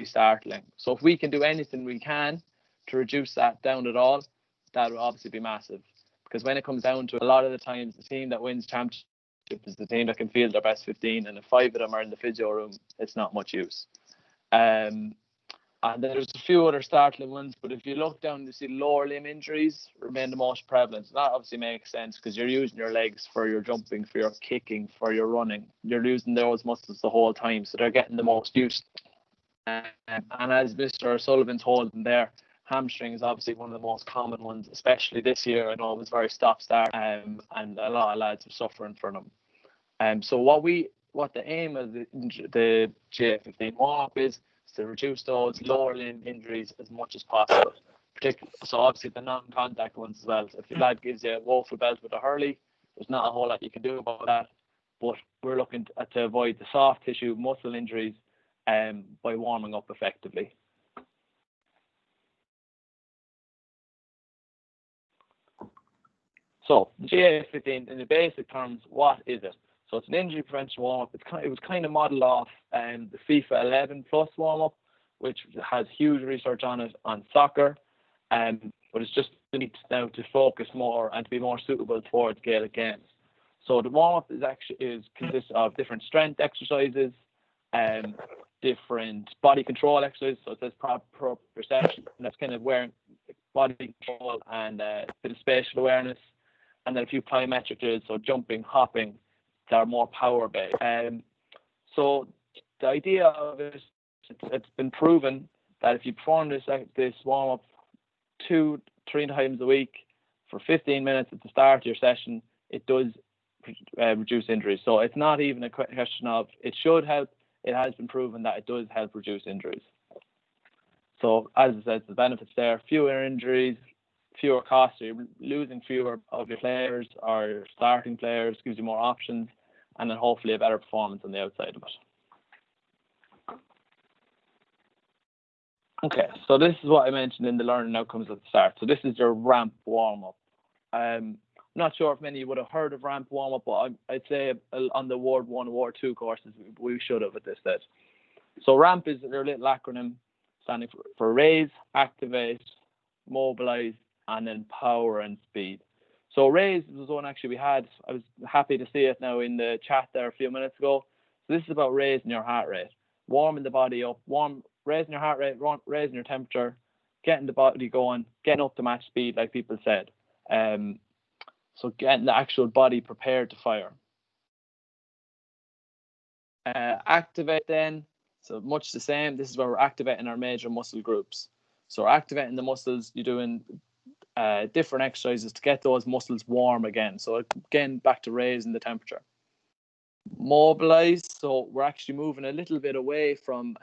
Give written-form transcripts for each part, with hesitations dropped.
startling. So if we can do anything we can to reduce that down at all, that will obviously be massive. Because when it comes down to it, a lot of the times, the team that wins championship is the team that can field their best 15, and if 5 of them are in the physio room, it's not much use. And there's a few other startling ones, but if you look down, you see lower limb injuries remain the most prevalent. That obviously makes sense because you're using your legs for your jumping, for your kicking, for your running. You're using those muscles the whole time, so they're getting the most use. And as Mr. Sullivan told them there, hamstring is obviously one of the most common ones, especially this year. I know it was very stop-start, and a lot of lads are suffering from them. So what the aim of the GAA15 warm-up is to reduce those lower limb injuries as much as possible. So obviously the non-contact ones as well. So if your lad gives you a woeful belt with a hurley, there's not a whole lot you can do about that. But we're looking to avoid the soft tissue muscle injuries by warming up effectively. So the GAA15, in the basic terms, what is it? So it's an injury prevention warm-up. It was kind of modelled off the FIFA 11 Plus warm-up, which has huge research on it on soccer, but it's just neat now to focus more and to be more suitable towards Gaelic games. So the warm-up consists of different strength exercises, different body control exercises. So it says proprioception, and that's kind of wearing body control and a bit of spatial awareness, and then a few plyometric drills, so jumping, hopping, that are more power based. So the idea of it, it's been proven that if you perform this warm up 2-3 times a week for 15 minutes at the start of your session, it does reduce injuries. So it's not even a question of it should help. It has been proven that it does help reduce injuries. So as I said, the benefits there: fewer injuries, fewer costs. So you're losing fewer of your players or your starting players, gives you more options, and then hopefully a better performance on the outside of it. Okay, so this is what I mentioned in the learning outcomes at the start. So this is your ramp warm-up. I'm not sure if many would have heard of ramp warm-up, but I'd say on the Ward 1, Ward 2 courses, we should have at this stage. So ramp is their little acronym standing for raise, activate, mobilize, and then power and speed. So raise was one actually we had. I was happy to see it now in the chat there a few minutes ago. So this is about raising your heart rate, warming the body up, raising your heart rate, raising your temperature, getting the body going, getting up to match speed, like people said. So getting the actual body prepared to fire. Activate then, so much the same. This is where we're activating our major muscle groups. So we're activating the muscles. You're doing different exercises to get those muscles warm again. So again, back to raising the temperature. Mobilize. So we're actually moving a little bit away from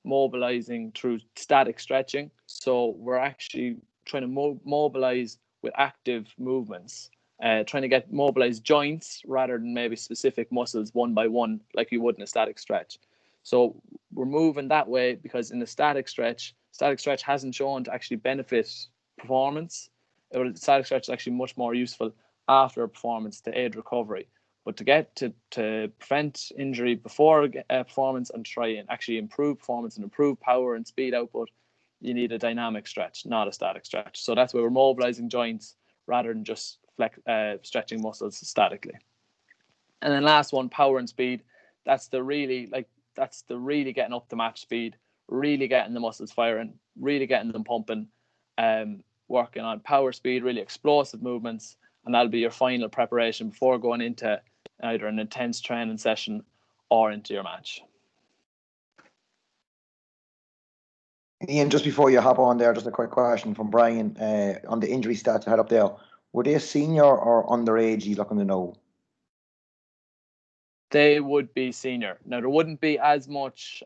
mobilizing through static stretching. So we're actually trying to mobilize with active movements, trying to mobilize joints rather than maybe specific muscles one by one like you would in a static stretch. So we're moving that way because in the static stretch hasn't shown to actually benefit performance. Static stretch is actually much more useful after a performance to aid recovery. But to get to prevent injury before a performance and try and actually improve performance and improve power and speed output, you need a dynamic stretch, not a static stretch. So that's why we're mobilizing joints rather than just stretching muscles statically. And then last one, power and speed. That's the really getting up to match speed, really getting the muscles firing, really getting them pumping, working on power, speed, really explosive movements, and that'll be your final preparation before going into either an intense training session or into your match. Ian, just before you hop on there, just a quick question from Brian on the injury stats I had up there. Were they senior or underage? He's looking to know. They would be senior. Now there wouldn't be as much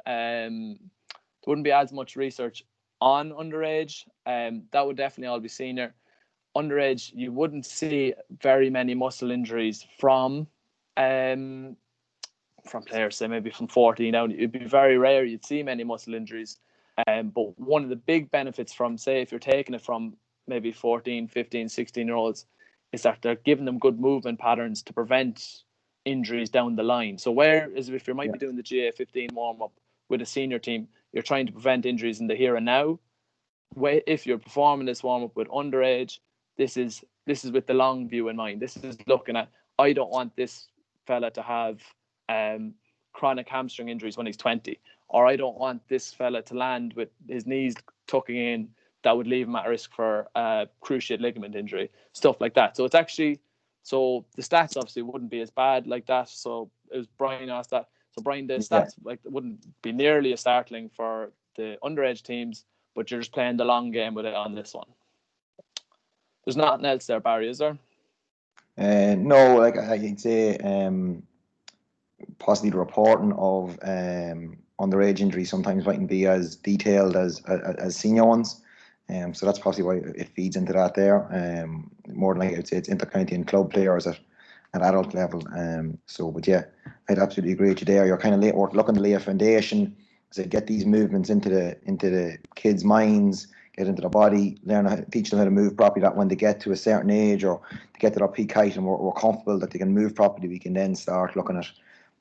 research on underage. That would definitely all be senior. Underage, you wouldn't see very many muscle injuries from players, say maybe from 14 down. It'd be very rare you'd see many muscle injuries. But one of the big benefits from, say, if you're taking it from maybe 14, 15, 16-year-olds, is that they're giving them good movement patterns to prevent injuries down the line. So whereas if you might be doing the GAA15 warm-up with a senior team, you're trying to prevent injuries in the here and now. If you're performing this warm up with underage, this is with the long view in mind. This is looking at, I don't want this fella to have chronic hamstring injuries when he's 20, or I don't want this fella to land with his knees tucking in that would leave him at risk for cruciate ligament injury, stuff like that. So it's actually, so the stats obviously wouldn't be as bad like that. So it was Brian asked that. So Brian, the stats like wouldn't be nearly as startling for the underage teams, but you're just playing the long game with it on this one. There's nothing else there, Barry, is there? No, like I'd say, possibly the reporting of underage injuries sometimes mightn't be as detailed as senior ones. So that's possibly why it feeds into that there. More than likely, I'd say it's intercounty and club players at adult level. But yeah, I'd absolutely agree with you there. You're kind of looking to lay a foundation to get these movements into the kids' minds, get into the body, teach them how to move properly. That when they get to a certain age or to get to their peak height and we're comfortable that they can move properly, we can then start looking at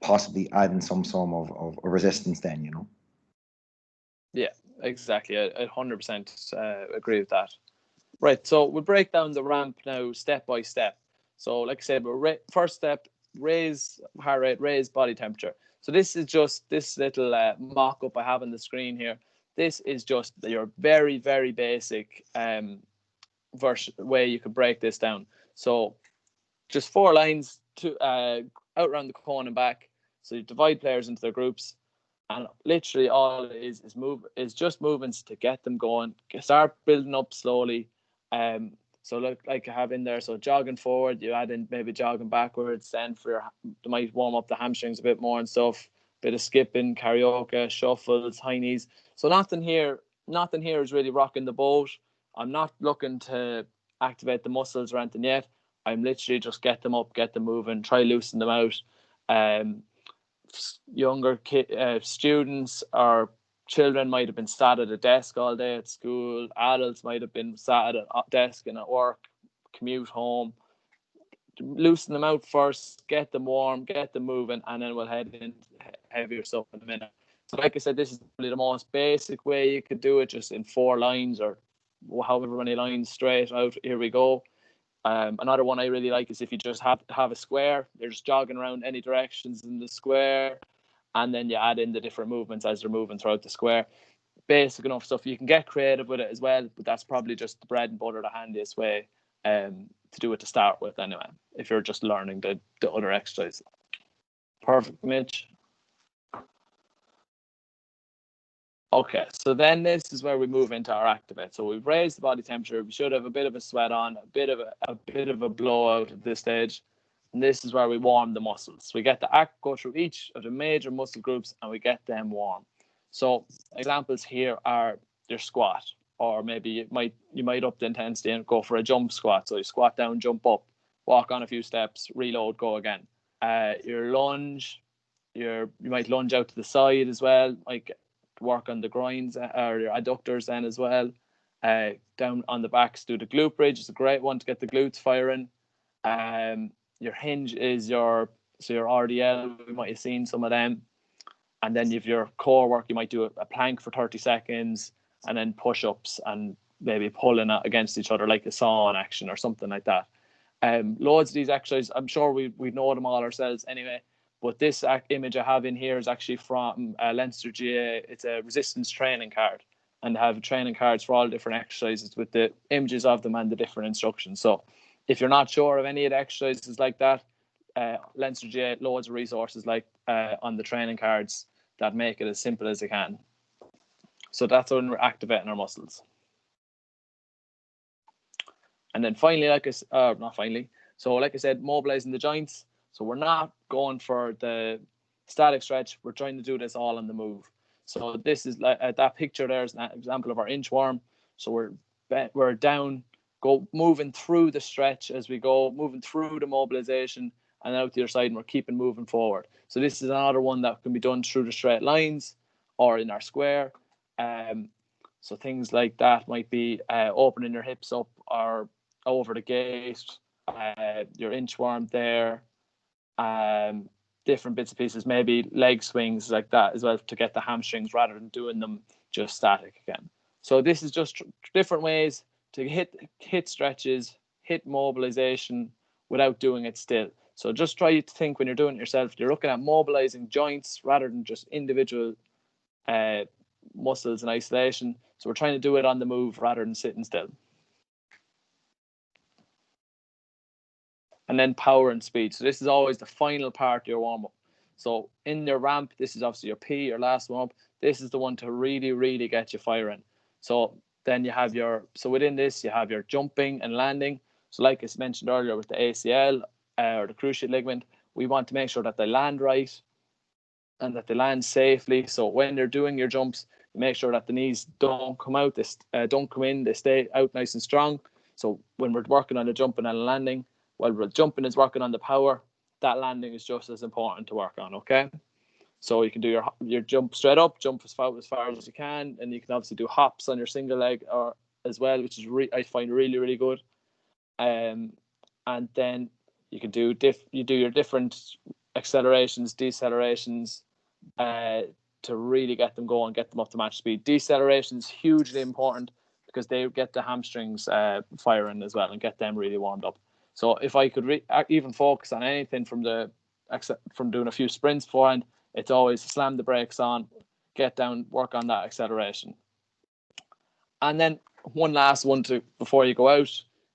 possibly adding some form of resistance. Then, you know. Yeah, exactly. I 100% agree with that. Right, so we'll break down the ramp now step by step. So like I said, first step, raise heart rate, raise body temperature. So this is just this little mock-up I have on the screen here. This is just your very, very basic way you could break this down. So just 4 lines to out around the cone and back. So you divide players into their groups. And literally all it is just movements to get them going, start building up slowly. So like I have in there, so jogging forward, you add in maybe jogging backwards, then you might warm up the hamstrings a bit more and stuff, bit of skipping, karaoke, shuffles, high knees. So nothing here is really rocking the boat. I'm not looking to activate the muscles or anything yet. I'm literally just get them up, get them moving, try loosen them out. Younger students or children might have been sat at a desk all day at school. Adults might have been sat at a desk and at work, commute home. Loosen them out first, get them warm, get them moving, and then we'll head into heavier stuff in a minute. So like I said, this is probably the most basic way you could do it, just in 4 lines or however many lines straight out. Here we go. Another one I really like is if you just have a square, you're just jogging around any directions in the square, and then you add in the different movements as they're moving throughout the square. Basic enough stuff. You can get creative with it as well, but that's probably just the bread and butter, the handiest way to do it to start with anyway, if you're just learning the other exercises. Perfect, Mitch. Okay, so then this is where we move into our activate. So we've raised the body temperature. We should have a bit of a sweat on, a bit of a blowout at this stage. And this is where we warm the muscles. We get the go through each of the major muscle groups and we get them warm. So examples here are your squat, or maybe you might up the intensity and go for a jump squat. So you squat down, jump up, walk on a few steps, reload, go again. Your lunge, you might lunge out to the side as well, like work on the groins or your adductors then as well. Down on the backs, do the glute bridge. It's a great one to get the glutes firing. Your hinge is your RDL. We might have seen some of them. And then you have your core work. You might do a plank for 30 seconds and then push-ups and maybe pulling against each other like a saw in action or something like that. Loads of these exercises, I'm sure we know them all ourselves anyway. But this image I have in here is actually from Leinster GAA. It's a resistance training card, and they have training cards for all different exercises with the images of them and the different instructions. So if you're not sure of any of the exercises like that, Leinster GAA, loads of resources like on the training cards that make it as simple as they can. So that's when we're activating our muscles. And then finally, like I said, mobilizing the joints. So we're not going for the static stretch. We're trying to do this all on the move. So this is like that picture there is an example of our inchworm. So we're down, moving through the stretch as we go, moving through the mobilization and out the other side, and we're keeping moving forward. So this is another one that can be done through the straight lines or in our square. So things like that might be opening your hips up or over the gate, your inchworm there. different bits and pieces, maybe leg swings like that as well, to get the hamstrings rather than doing them just static again. So this is just different ways to hit stretches, hit mobilization without doing it still. So just try to think when you're doing it yourself, you're looking at mobilizing joints rather than just individual muscles in isolation. So we're trying to do it on the move rather than sitting still. And then power and speed. So this is always the final part of your warm-up. So in your ramp, this is obviously your P, your last warm-up. This is the one to really, really get you firing. So then you have so within this, you have your jumping and landing. So like I mentioned earlier with the ACL or the cruciate ligament, we want to make sure that they land right and that they land safely. So when they're doing your jumps, you make sure that the knees don't come out, don't come in, they stay out nice and strong. So when we're working on the jumping and landing, while we're jumping is working on the power, that landing is just as important to work on, okay? So you can do your jump straight up, jump as far as you can, and you can obviously do hops on your single leg as well, which is I find really, really good. And then you can do your different accelerations, decelerations, to really get them going, get them up to match speed. Deceleration is hugely important because they get the hamstrings firing as well and get them really warmed up. So if I could even focus on anything from doing a few sprints beforehand, it's always slam the brakes on, get down, work on that acceleration. And then one last one before you go out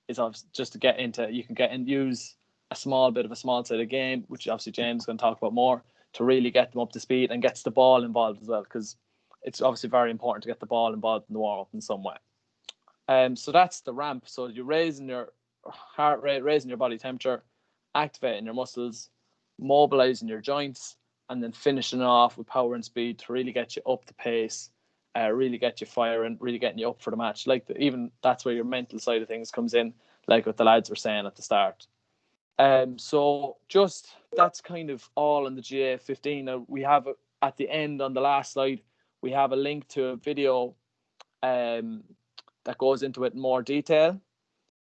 is just to get into, you can get and use a small sided game, which obviously James is going to talk about more, to really get them up to speed and gets the ball involved as well, because it's obviously very important to get the ball involved in the warm-up in some way. So that's the ramp. So you're raising your heart rate, raising your body temperature, activating your muscles, mobilizing your joints, and then finishing off with power and speed to really get you up the pace, really get you firing, really getting you up for the match. Even that's where your mental side of things comes in, like what the lads were saying at the start. So just that's kind of all on the GAA15. Now we have at the end on the last slide, we have a link to a video that goes into it in more detail.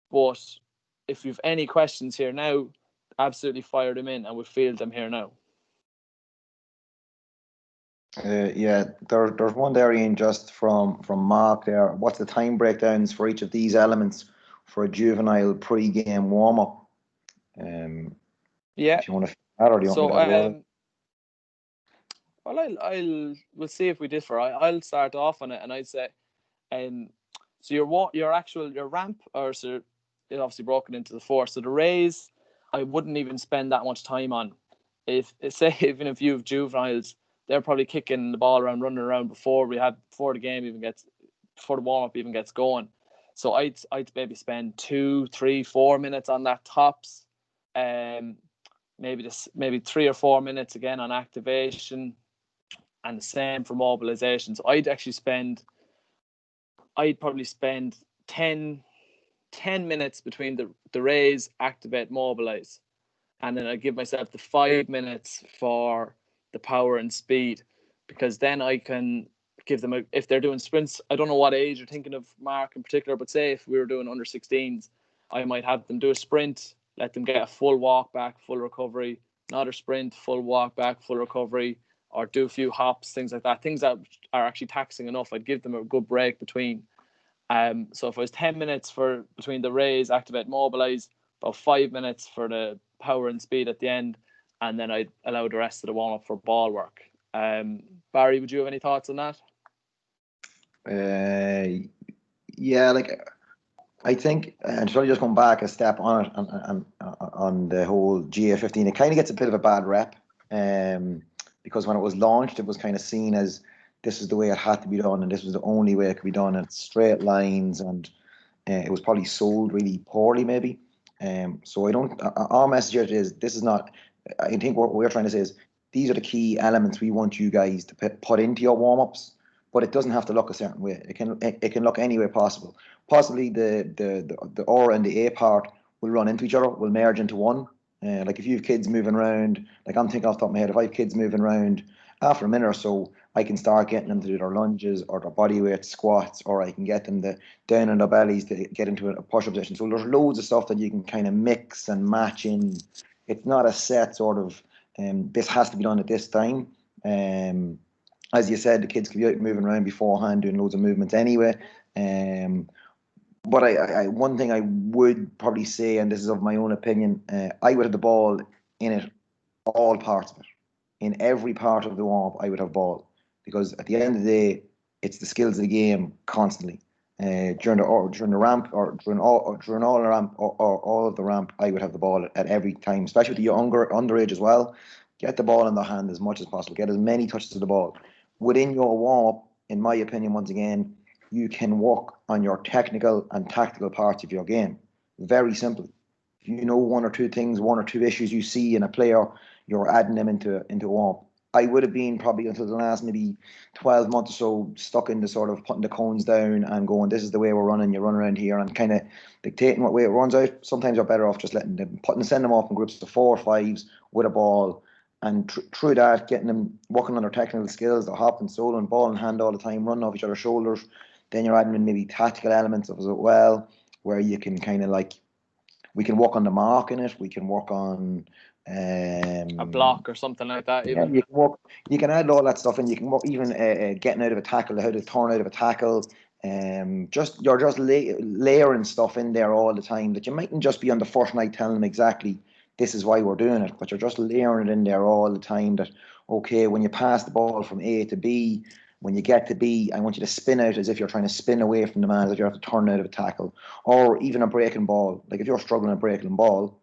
But if you've any questions here now, absolutely fire them in and we'll field them here now. There's one there, Ian, just from Mark there. What's the time breakdowns for each of these elements for a juvenile pre-game warm-up? If you want to add, or do you want me to go? Well, we'll see if we differ. I'll start off on it, and I'd say, so your ramp, so it's obviously broken into the four. So the raise, I wouldn't even spend that much time on. Even if you have juveniles, they're probably kicking the ball around, running around before the game even gets, before the warm up even gets going. So I'd maybe spend 2, 3, 4 minutes on that tops. Maybe 3 or 4 minutes again on activation, and the same for mobilization. So I'd probably spend 10 minutes between the raise, activate, mobilize, and then I give myself the 5 minutes for the power and speed, because then I can give them if they're doing sprints. I don't know what age you're thinking of, Mark, in particular, but say if we were doing under 16s, I might have them do a sprint, let them get a full walk back, full recovery, another sprint, full walk back, full recovery, or do a few hops, things like that. Things that are actually taxing enough, I'd give them a good break between. So if it was 10 minutes between the raise, activate, mobilize, about 5 minutes for the power and speed at the end, and then I'd allow the rest of the warm-up for ball work. Barry, would you have any thoughts on that? I think, and sorry, just going back a step on it, on the whole GAA15, it kind of gets a bit of a bad rep, because when it was launched, it was kind of seen as this is the way it had to be done, and this was the only way it could be done, and straight lines, and it was probably sold really poorly, maybe. So our message is, this is not, I think what we're trying to say is, these are the key elements we want you guys to put into your warm-ups, but it doesn't have to look a certain way. It can look any way possible. Possibly the R and the A part will run into each other, will merge into one. Like if you have kids moving around, like I'm thinking off the top of my head, if I have kids moving around, after a minute or so, I can start getting them to do their lunges or their body weight squats, or I can get them down on their bellies to get into a push-up position. So there's loads of stuff that you can kind of mix and match in. It's not a set sort of This has to be done at this time. As you said, the kids could be out moving around beforehand, doing loads of movements anyway. But I one thing I would probably say, and this is of my own opinion, I would have the ball in it, all parts of it. In every part of the warm-up, I would have ball. Because at the end of the day, it's the skills of the game constantly. During the ramp, or during all the ramp, or all of the ramp, I would have the ball at every time, especially with the younger underage as well. Get the ball in their hand as much as possible. Get as many touches of the ball. Within your warm-up, in my opinion, once again, you can work on your technical and tactical parts of your game. Very simply. If you know one or two things, one or two issues you see in a player, you're adding them into warm-up. I would have been probably until the last maybe 12 months or so stuck into sort of putting the cones down and going, this is the way we're running, you run around here, and kind of dictating what way it runs out. Sometimes you're better off just letting them, send them off in groups of 4 or 5s with a ball, and through that, getting them working on their technical skills, they're hopping, soloing, ball in hand all the time, running off each other's shoulders. Then you're adding in maybe tactical elements of it as well, where you can kind of like, we can work on the mark in it, we can work on a block or something like that. Yeah, you can add all that stuff in. You can work even getting out of a tackle, how to turn out of a tackle. You're just layering stuff in there all the time that you mightn't just be on the first night telling them exactly this is why we're doing it, but you're just layering it in there all the time. That okay, when you pass the ball from A to B, when you get to B, I want you to spin out as if you're trying to spin away from the man, as if you have to turn out of a tackle, or even a breaking ball. Like if you're struggling at breaking ball,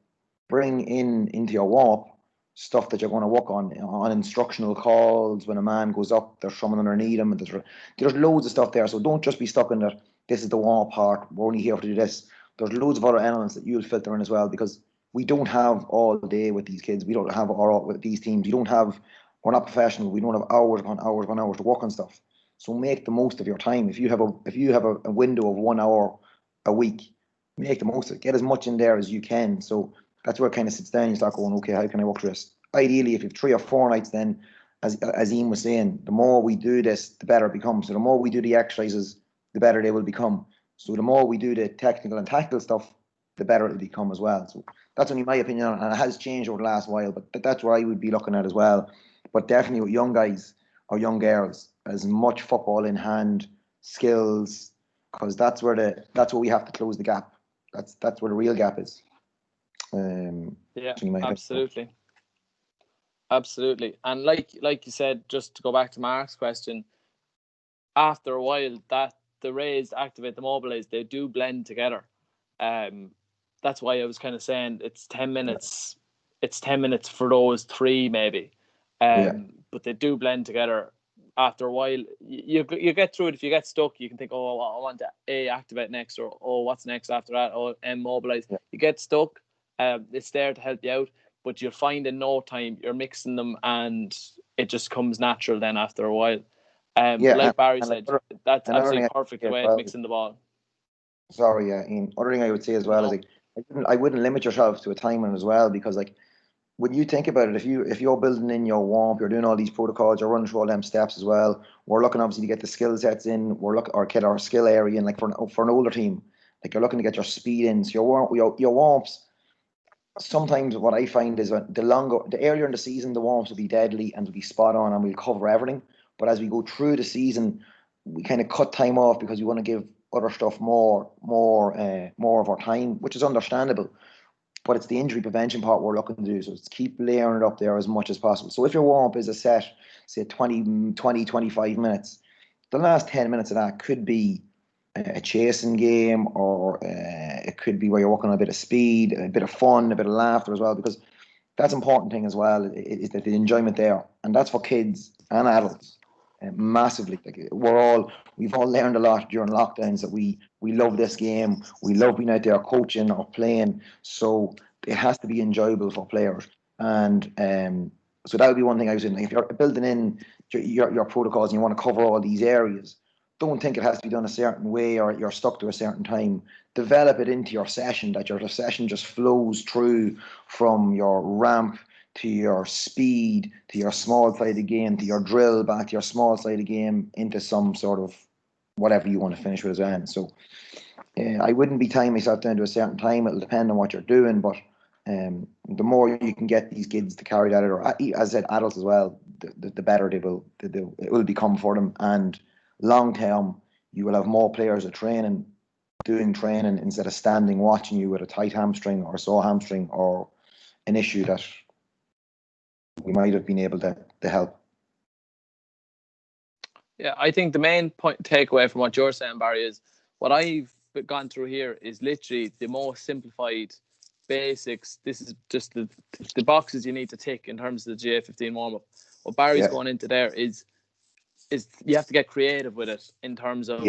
bring into your warm-up stuff that you're going to work on instructional calls. When a man goes up, there's someone underneath him, and there's loads of stuff there. So don't just be stuck in that this is the warm-up part, we're only here to do this. There's loads of other elements that you'll filter in as well, because we don't have all day with these kids. We don't have all with these teams. We're not professional. We don't have hours upon hours upon hours to work on stuff. So make the most of your time. If you have a window of 1 hour a week, make the most of it. Get as much in there as you can. So that's where it kind of sits down. You start going, okay, how can I work through this? Ideally, if you have 3 or 4 nights, then as Ian was saying, the more we do this, the better it becomes. So the more we do the exercises, the better they will become. So the more we do the technical and tactical stuff, the better it'll become as well. So that's only my opinion, and it has changed over the last while, but that's what I would be looking at as well. But definitely with young guys or young girls, as much football in hand, skills, because that's where we have to close the gap. That's where the real gap is. Yeah, absolutely. Absolutely. And like you said, just to go back to Mark's question, after a while, that the raised, activate, the mobilize, they do blend together. That's why I was kind of saying it's 10 minutes. It's 10 minutes for those 3 maybe. But they do blend together. After a while, you get through it. If you get stuck, you can think, oh, I want to A, activate next, or oh, what's next after that? Oh, M, mobilize. Yeah. You get stuck. It's there to help you out, but you'll find in no time you're mixing them, and it just comes natural then after a while. Like Barry said, that's absolutely perfect way of mixing the ball. Sorry, Ian. Other thing I would say as well is like, I wouldn't limit yourself to a timing as well, because like when you think about it, if you're building in your warm-up, you're doing all these protocols, you're running through all them steps as well. We're looking obviously to get the skill sets in. We're looking or get our skill area in. Like for an older team, like you're looking to get your speed in. So your warm-ups. Sometimes what I find is the earlier in the season, the warm-ups will be deadly and will be spot on, and we'll cover everything. But as we go through the season, we kind of cut time off because we want to give other stuff more of our time, which is understandable. But it's the injury prevention part we're looking to do. So it's keep layering it up there as much as possible. So if your warm-up is a set, say 25 minutes, the last 10 minutes of that could be a chasing game, or it could be where you're working on a bit of speed, a bit of fun, a bit of laughter as well, because that's an important thing as well, is that the enjoyment there. And that's for kids and adults, massively. Like we've all learned a lot during lockdowns that we love this game, we love being out there coaching or playing, so it has to be enjoyable for players. And so that would be one thing I was saying. If you're building in your protocols and you want to cover all these areas, don't think it has to be done a certain way or you're stuck to a certain time. Develop it into your session, that your session just flows through from your ramp to your speed, to your small-sided game, to your drill, back to your small-sided game, into some sort of whatever you want to finish with as well. So I wouldn't be tying myself down to a certain time. It'll depend on what you're doing, but the more you can get these kids to carry that, or as I said, adults as well, the better it will become for them. And long term, you will have more players doing training instead of standing watching you with a tight hamstring or a sore hamstring or an issue that we might have been able to help. Yeah, I think the main takeaway from what you're saying, Barry, is what I've gone through here is literally the most simplified basics. This is just the boxes you need to tick in terms of the GAA15 warm-up. What Barry's going into there is you have to get creative with it in terms of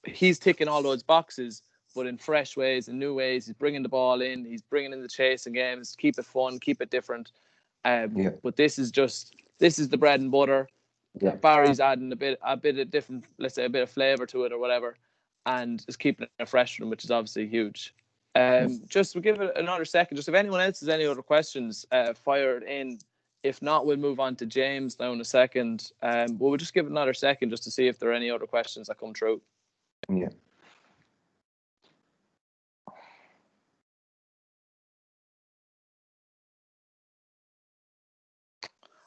he's ticking all those boxes, but in fresh ways and new ways. He's bringing the ball in, he's bringing in the chasing games, keep it fun, keep it different. But this is the bread and butter. Yeah. Barry's adding a bit of different, let's say a bit of flavour to it or whatever, and just keeping it fresh for them, which is obviously huge. Just we'll give it another second. Just if anyone else has any other questions, fire it in. If not, we'll move on to James now in a second. But we'll just give it another second just to see if there are any other questions that come through. Yeah.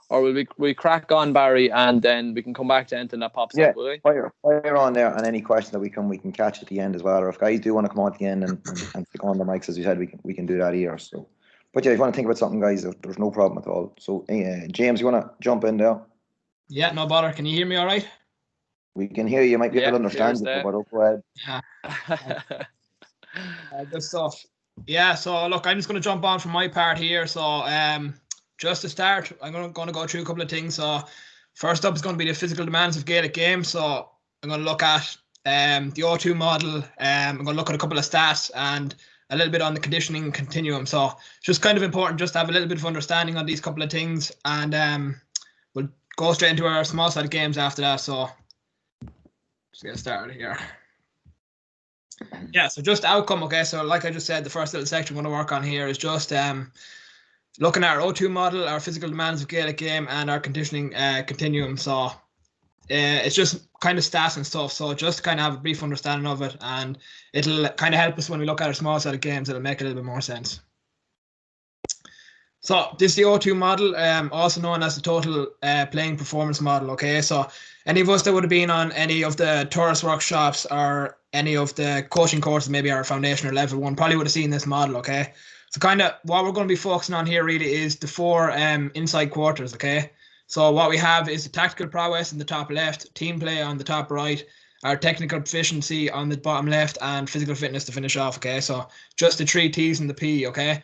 Or will we crack on, Barry, and then we can come back to anything that pops up, will we? Fire on there, and any question that we can catch at the end as well. Or if guys do want to come on at the end and stick on the mics, as you said, we can do that here. So, but yeah, if you want to think about something, guys, there's no problem at all. So, James, you want to jump in there? Yeah, no bother. Can you hear me all right? We can hear you. Might be able to understand you, but go ahead. Yeah. Good stuff. Yeah. So look, I'm just going to jump on from my part here. So just to start, I'm going to go through a couple of things. So first up is going to be the physical demands of Gaelic games. So I'm going to look at the O2 model. I'm going to look at a couple of stats and a little bit on the conditioning continuum. So it's just kind of important just to have a little bit of understanding on these couple of things, and we'll go straight into our small sided games after that. So just get started here. Yeah, so just outcome. Okay, so like I just said, the first little section we're going to work on here is just looking at our O2 model, our physical demands of Gaelic game, and our conditioning continuum. So it's just kind of stats and stuff. So just to kind of have a brief understanding of it, and it'll kind of help us when we look at our small set of games. It'll make a little bit more sense. So this is the O2 model, also known as the total playing performance model. Okay, so any of us that would have been on any of the tourist workshops or any of the coaching courses, maybe our foundation or level one, probably would have seen this model. Okay, so kind of what we're going to be focusing on here really is the four inside quarters. Okay, so what we have is the tactical prowess in the top left, team play on the top right, our technical proficiency on the bottom left, and physical fitness to finish off. Okay, so just the 3 T's and the P. Okay.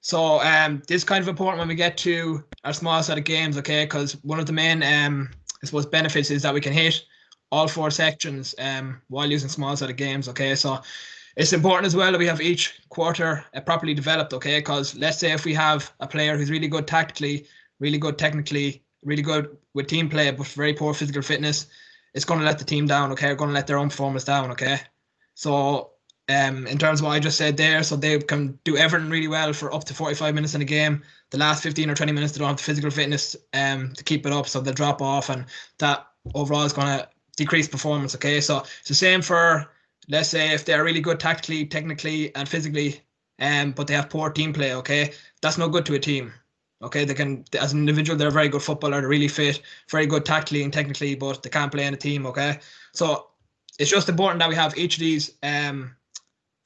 So this is kind of important when we get to our small set of games, okay? Because one of the main, I suppose, benefits is that we can hit all 4 sections while using small set of games, okay? So it's important as well that we have each quarter properly developed, okay? Because let's say if we have a player who's really good tactically, really good technically, really good with team play, but very poor physical fitness, it's going to let the team down, okay? We're going to let their own performance down, okay? So in terms of what I just said there, so they can do everything really well for up to 45 minutes in a game. The last 15 or 20 minutes, they don't have the physical fitness to keep it up, so they'll drop off, and that overall is going to decrease performance, okay? So it's the same for, let's say, if they're really good tactically, technically, and physically, but they have poor team play, okay? That's no good to a team, okay? They can, as an individual, they're a very good footballer, they're really fit, very good tactically and technically, but they can't play in a team, okay? So it's just important that we have each of these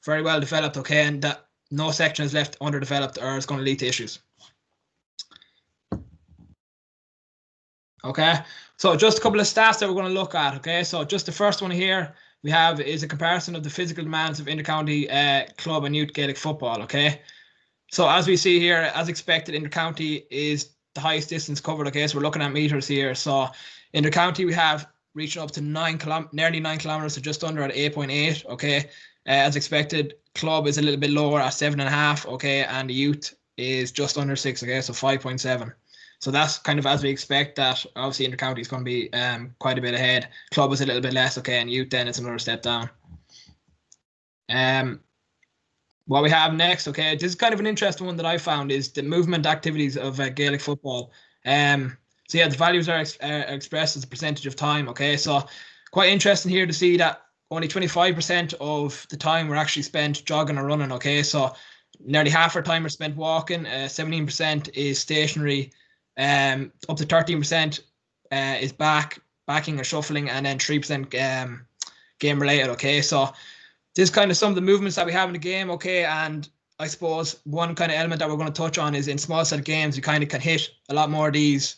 very well developed, okay, and that no section is left underdeveloped or it's going to lead to issues. Okay, so just a couple of stats that we're going to look at, okay? So just the first one here we have is a comparison of the physical demands of intercounty club and youth Gaelic football, okay? So as we see here, as expected, intercounty is the highest distance covered, okay? So we're looking at meters here. So intercounty we have reaching up to nearly 9 kilometers, so just under at 8.8, okay? As expected, club is a little bit lower at 7.5, okay, and the youth is just under 6, okay, so 5.7. So that's kind of as we expect. That obviously intercounty is going to be quite a bit ahead. Club is a little bit less, okay, and youth then it's another step down. What we have next, okay, this is kind of an interesting one that I found, is the movement activities of Gaelic football. So yeah, the values are expressed as a percentage of time, okay, so quite interesting here to see that only 25% of the time were actually spent jogging or running, okay? So nearly half our time are spent walking. 17% is stationary. Up to 13% is backing or shuffling, and then 3% game related. Okay, so this is kind of some of the movements that we have in the game. Okay, and I suppose one kind of element that we're going to touch on is in small set games, you kind of can hit a lot more of these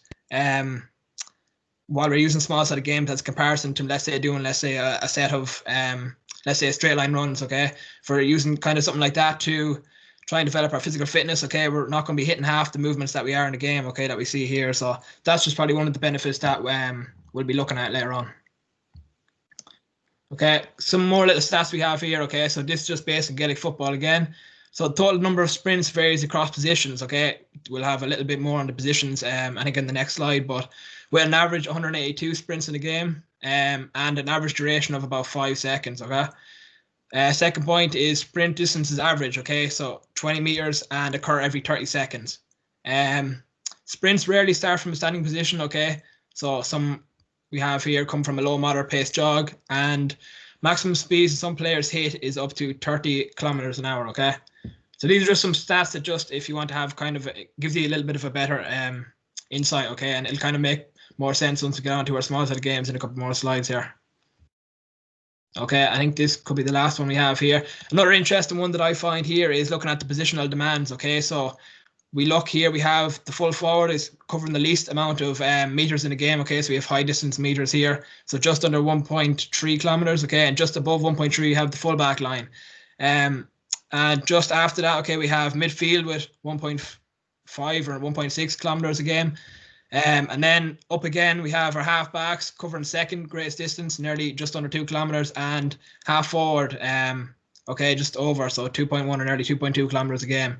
while we're using small set of games as comparison to, let's say, doing, let's say, a set of, let's say, straight line runs, okay? For using kind of something like that to try and develop our physical fitness, okay? We're not going to be hitting half the movements that we are in the game, okay, that we see here. So that's just probably one of the benefits that we'll be looking at later on. Okay, some more little stats we have here, okay? So this is just basic Gaelic football again. So the total number of sprints varies across positions, okay? We'll have a little bit more on the positions, I think, in the next slide, but with an average 182 sprints in the game and an average duration of about 5 seconds, okay? Second point is sprint distance is average, okay? So 20 meters and occur every 30 seconds. Sprints rarely start from a standing position, okay? So some we have here come from a low moderate pace jog, and maximum speeds some players hit is up to 30 kilometers an hour, okay? So these are just some stats that just, if you want to have kind of, gives you a little bit of a better insight, okay? And it'll kind of make more sense once we get on to our small set of games in a couple more slides here. Okay, I think this could be the last one we have here. Another interesting one that I find here is looking at the positional demands, okay? So we look here, we have the full forward is covering the least amount of meters in the game, okay? So we have high distance meters here. So just under 1.3 kilometers, okay? And just above 1.3, you have the full back line. And just after that, okay, we have midfield with 1.5 or 1.6 kilometers a game. And then up again, we have our half backs covering second greatest distance, nearly just under 2 kilometers, and half forward, okay, just over, so 2.1 or nearly 2.2 kilometers a game.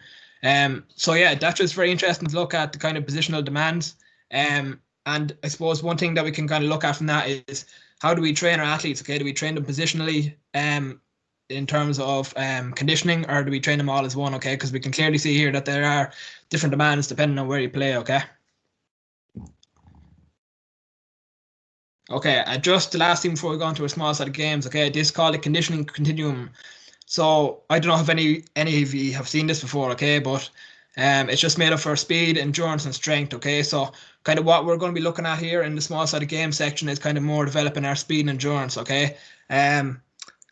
So yeah, that's just very interesting to look at the kind of positional demands. And I suppose one thing that we can kind of look at from that is how do we train our athletes? Okay, do we train them positionally in terms of conditioning, or do we train them all as one? Okay, because we can clearly see here that there are different demands depending on where you play. Okay. Okay, just the last thing before we go on to a small set of games, okay, this is called a conditioning continuum. So I don't know if any of you have seen this before, okay, but it's just made up for speed, endurance, and strength, okay? So kind of what we're going to be looking at here in the small set of game section is kind of more developing our speed and endurance, okay? And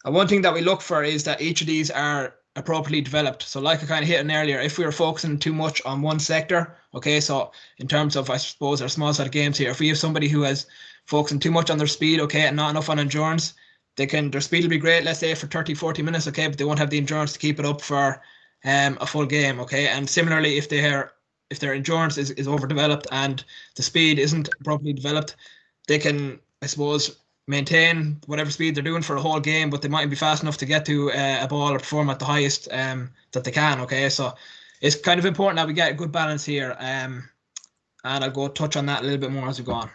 one thing that we look for is that each of these are appropriately developed. So like I kind of hit on earlier, if we were focusing too much on one sector, okay, so in terms of, I suppose, our small set of games here, if we have somebody who has focusing too much on their speed, okay, and not enough on endurance, their speed will be great, let's say for 30, 40 minutes, okay, but they won't have the endurance to keep it up for a full game, okay? And similarly, if their endurance is overdeveloped and the speed isn't properly developed, they can, I suppose, maintain whatever speed they're doing for a whole game, but they might be fast enough to get to a ball or perform at the highest that they can, okay? So it's kind of important that we get a good balance here, and I'll go touch on that a little bit more as we go on.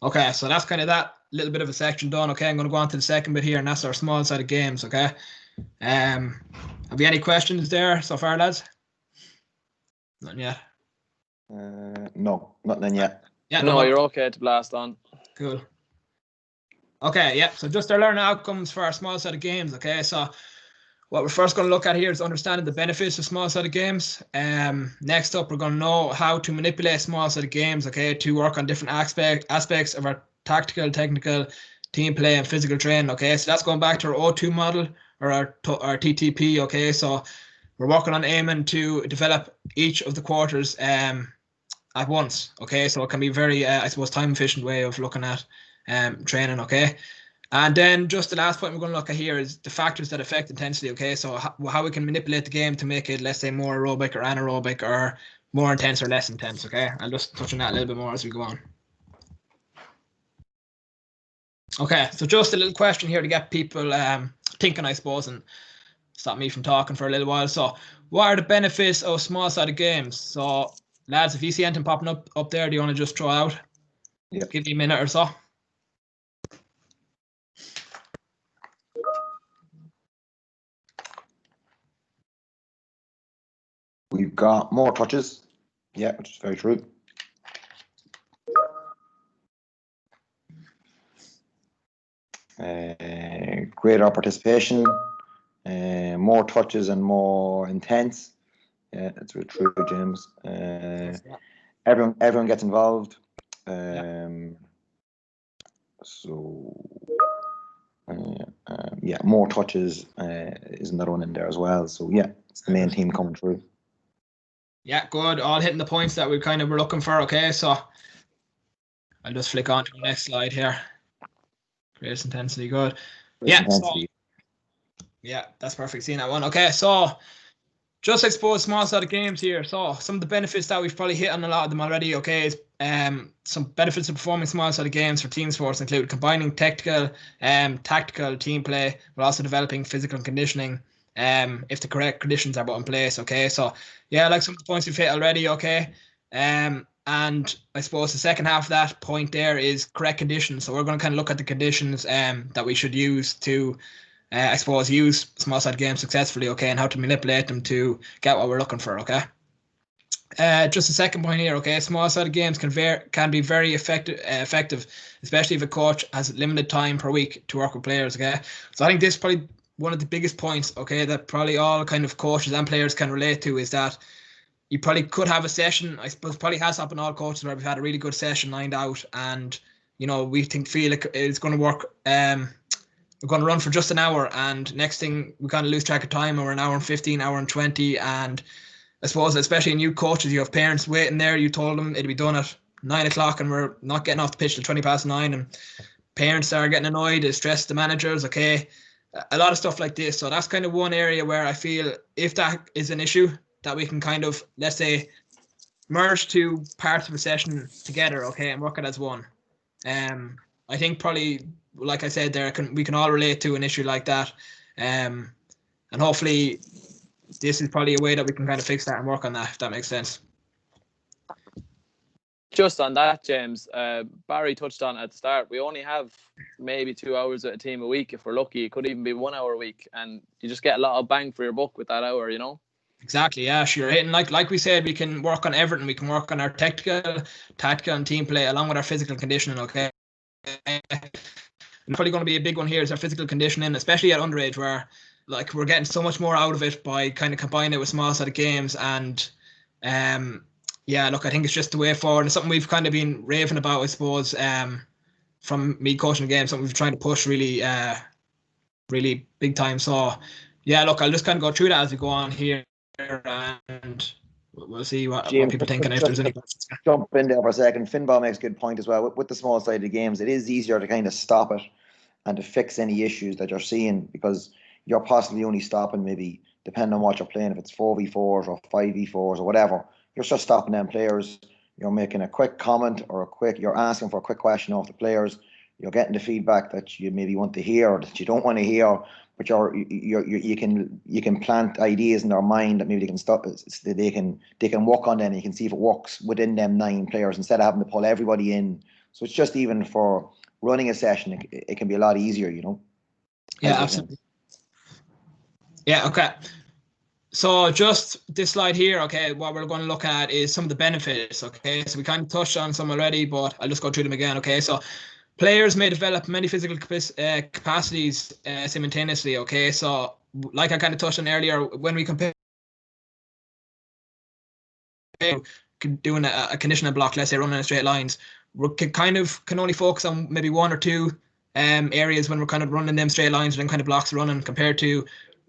Okay, so that's kind of that little bit of a section done. Okay, I'm going to go on to the second bit here, and that's our small set of games. Okay, have you any questions there so far, lads? Not yet. No, not then yet. Yeah, no, you're okay to blast on. Cool. Okay, yeah. So just our learning outcomes for our small set of games. Okay, so what we're first going to look at here is understanding the benefits of small set of games. Next up, we're going to know how to manipulate small set of games, okay, to work on different aspects of our tactical, technical, team play, and physical training, okay. So that's going back to our O2 model, or our TTP, okay. So we're working on aiming to develop each of the quarters at once, okay. So it can be very, I suppose, time efficient way of looking at training, okay. And then just the last point we're going to look at here is the factors that affect intensity, okay? So how we can manipulate the game to make it, let's say, more aerobic or anaerobic, or more intense or less intense, okay? I'll just touch on that a little bit more as we go on. Okay, so just a little question here to get people thinking, I suppose, and stop me from talking for a little while. So what are the benefits of small-sided games? So, lads, if you see anything popping up there, do you want to just throw out? Yep. Give you a minute or so. We've got more touches. Yeah, which is very true. Greater participation, more touches and more intense. Yeah, that's really true, James. Everyone gets involved. So more touches is another one in there as well. So yeah, it's the main theme coming through. Yeah, good. All hitting the points that we kind of were looking for. Okay, so I'll just flick on to the next slide here. Greatest intensity, good. Intensity. Yeah, that's perfect. Seeing that one. Okay, so just I suppose small side of games here. So some of the benefits that we've probably hit on a lot of them already. Okay, is some benefits of performing small side of games for team sports include combining tactical team play, but also developing physical conditioning. If the correct conditions are put in place. Okay, so yeah, like some of the points we've hit already. Okay, and I suppose the second half of that point there is correct conditions. So we're going to kind of look at the conditions that we should use to I suppose use small side games successfully, okay, and how to manipulate them to get what we're looking for, okay. Just a second point here, okay. Small side games can be very effective, especially if a coach has limited time per week to work with players, okay. So I think this is probably one of the biggest points, okay, that probably all kind of coaches and players can relate to, is that you probably could have a session. I suppose probably has happened to all coaches where we've had a really good session lined out, and we feel like it's going to work. We're going to run for just an hour, and next thing we kind of lose track of time, and we're an hour and 15, hour and 20. And I suppose, especially in new coaches, you have parents waiting there. You told them it'd be done at 9 o'clock, and we're not getting off the pitch till 20 past 9. And parents are getting annoyed, it stressed the managers, okay? A lot of stuff like this. So that's kind of one area where I feel if that is an issue, that we can kind of, let's say, merge two parts of a session together, okay, and work it as one. I think probably, like I said there, we can all relate to an issue like that, and hopefully this is probably a way that we can kind of fix that and work on that, if that makes sense. Just on that, James, Barry touched on at the start, we only have maybe 2 hours at a team a week. If we're lucky, it could even be 1 hour a week, and you just get a lot of bang for your buck with that hour, Exactly, yeah, sure. And like we said, we can work on everything. We can work on our tactical and team play along with our physical conditioning, okay? And probably going to be a big one here is our physical conditioning, especially at underage, where like we're getting so much more out of it by kind of combining it with small side of games. And look, I think it's just the way forward. It's something we've kind of been raving about, I suppose, from me coaching the game, something we've tried to push really really big time. So yeah, look, I'll just kind of go through that as we go on here, and we'll see what people think, and if there's any. Jump in there for a second. Finball makes a good point as well. With the small sided games, it is easier to kind of stop it and to fix any issues that you're seeing, because you're possibly only stopping, maybe depending on what you're playing, if it's 4v4s or 5v4s or whatever, you're just stopping them players. You're making a quick comment or you're asking for a quick question off the players. You're getting the feedback that you maybe want to hear or that you don't want to hear, but you can plant ideas in their mind that maybe they can stop. They can work on them. You can see if it works within them 9 players instead of having to pull everybody in. So it's just, even for running a session, it can be a lot easier, Yeah, absolutely. Yeah, okay. So just this slide here, okay, what we're going to look at is some of the benefits, okay? So we kind of touched on some already, but I'll just go through them again, okay? So players may develop many physical capacities simultaneously, okay? So like I kind of touched on earlier, when we compare doing a conditioning block, let's say running in straight lines, we can only focus on maybe 1 or 2 areas when we're kind of running them straight lines and then kind of blocks running, compared to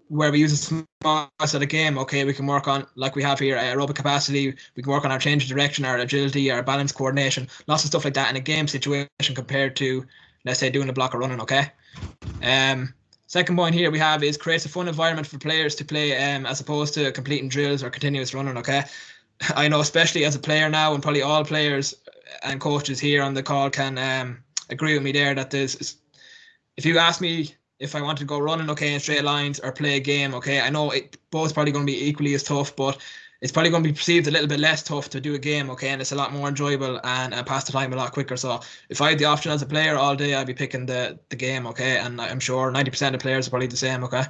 where we use a small side of game, okay, we can work on, like we have here, aerobic capacity, we can work on our change of direction, our agility, our balance coordination, lots of stuff like that in a game situation compared to, let's say, doing a block or running, okay? Second point here we have is creates a fun environment for players to play as opposed to completing drills or continuous running, okay? I know, especially as a player now, and probably all players and coaches here on the call can agree with me there, that there's, if you ask me if I want to go running, okay, in straight lines or play a game, okay, I know it both probably going to be equally as tough, but it's probably going to be perceived a little bit less tough to do a game, okay, and it's a lot more enjoyable and pass the time a lot quicker. So if I had the option as a player all day, I'd be picking the game, okay, and I'm sure 90% of players are probably the same, okay.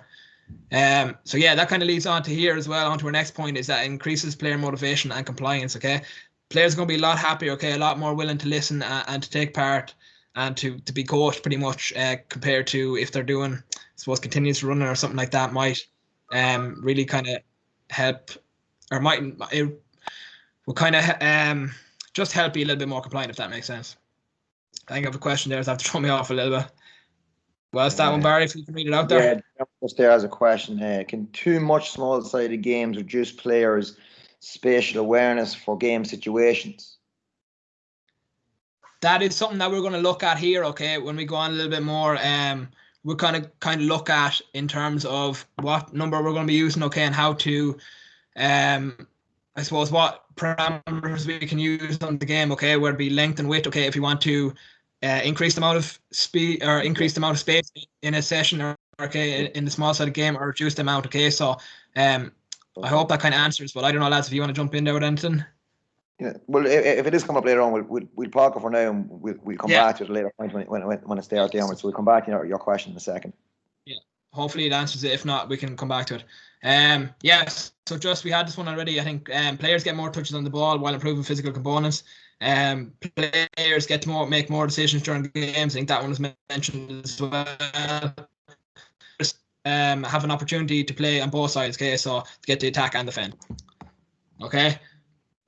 So yeah, that kind of leads on to here as well, on to our next point, is that increases player motivation and compliance, okay. Players are going to be a lot happier, okay, a lot more willing to listen and to take part and to be coached pretty much compared to if they're doing suppose continuous running or something like that might really kind of help, or it will kind of just help you a little bit more compliant, if that makes sense. I think I have a question there, so I have to throw me off a little bit. Well, it's that one, Barry, if you can read it out there. Yeah, just there as a question. Can too much small-sided games reduce players' spatial awareness for game situations? That is something that we're going to look at here, okay, when we go on a little bit more. We're kind of look at in terms of what number we're going to be using, okay, and how to, I suppose, what parameters we can use on the game, okay, whether it be length and width, okay, if you want to increase the amount of speed or increase the amount of space in a session, or okay, in the small sided game, or reduce the amount, okay. So I hope that kind of answers, but I don't know, lads, if you want to jump in there with anything. Yeah, well, if it is coming up later on, we'll park it for now, and we'll come back to it at a later point when it's there at the onward. So we'll come back to your question in a second. Yeah, hopefully it answers it. If not, we can come back to it. Yes. So just we had this one already. I think players get more touches on the ball while improving physical components. Players get to make more decisions during the games. I think that one was mentioned as well. Just, have an opportunity to play on both sides. Okay, so to get to attack and defend. Okay.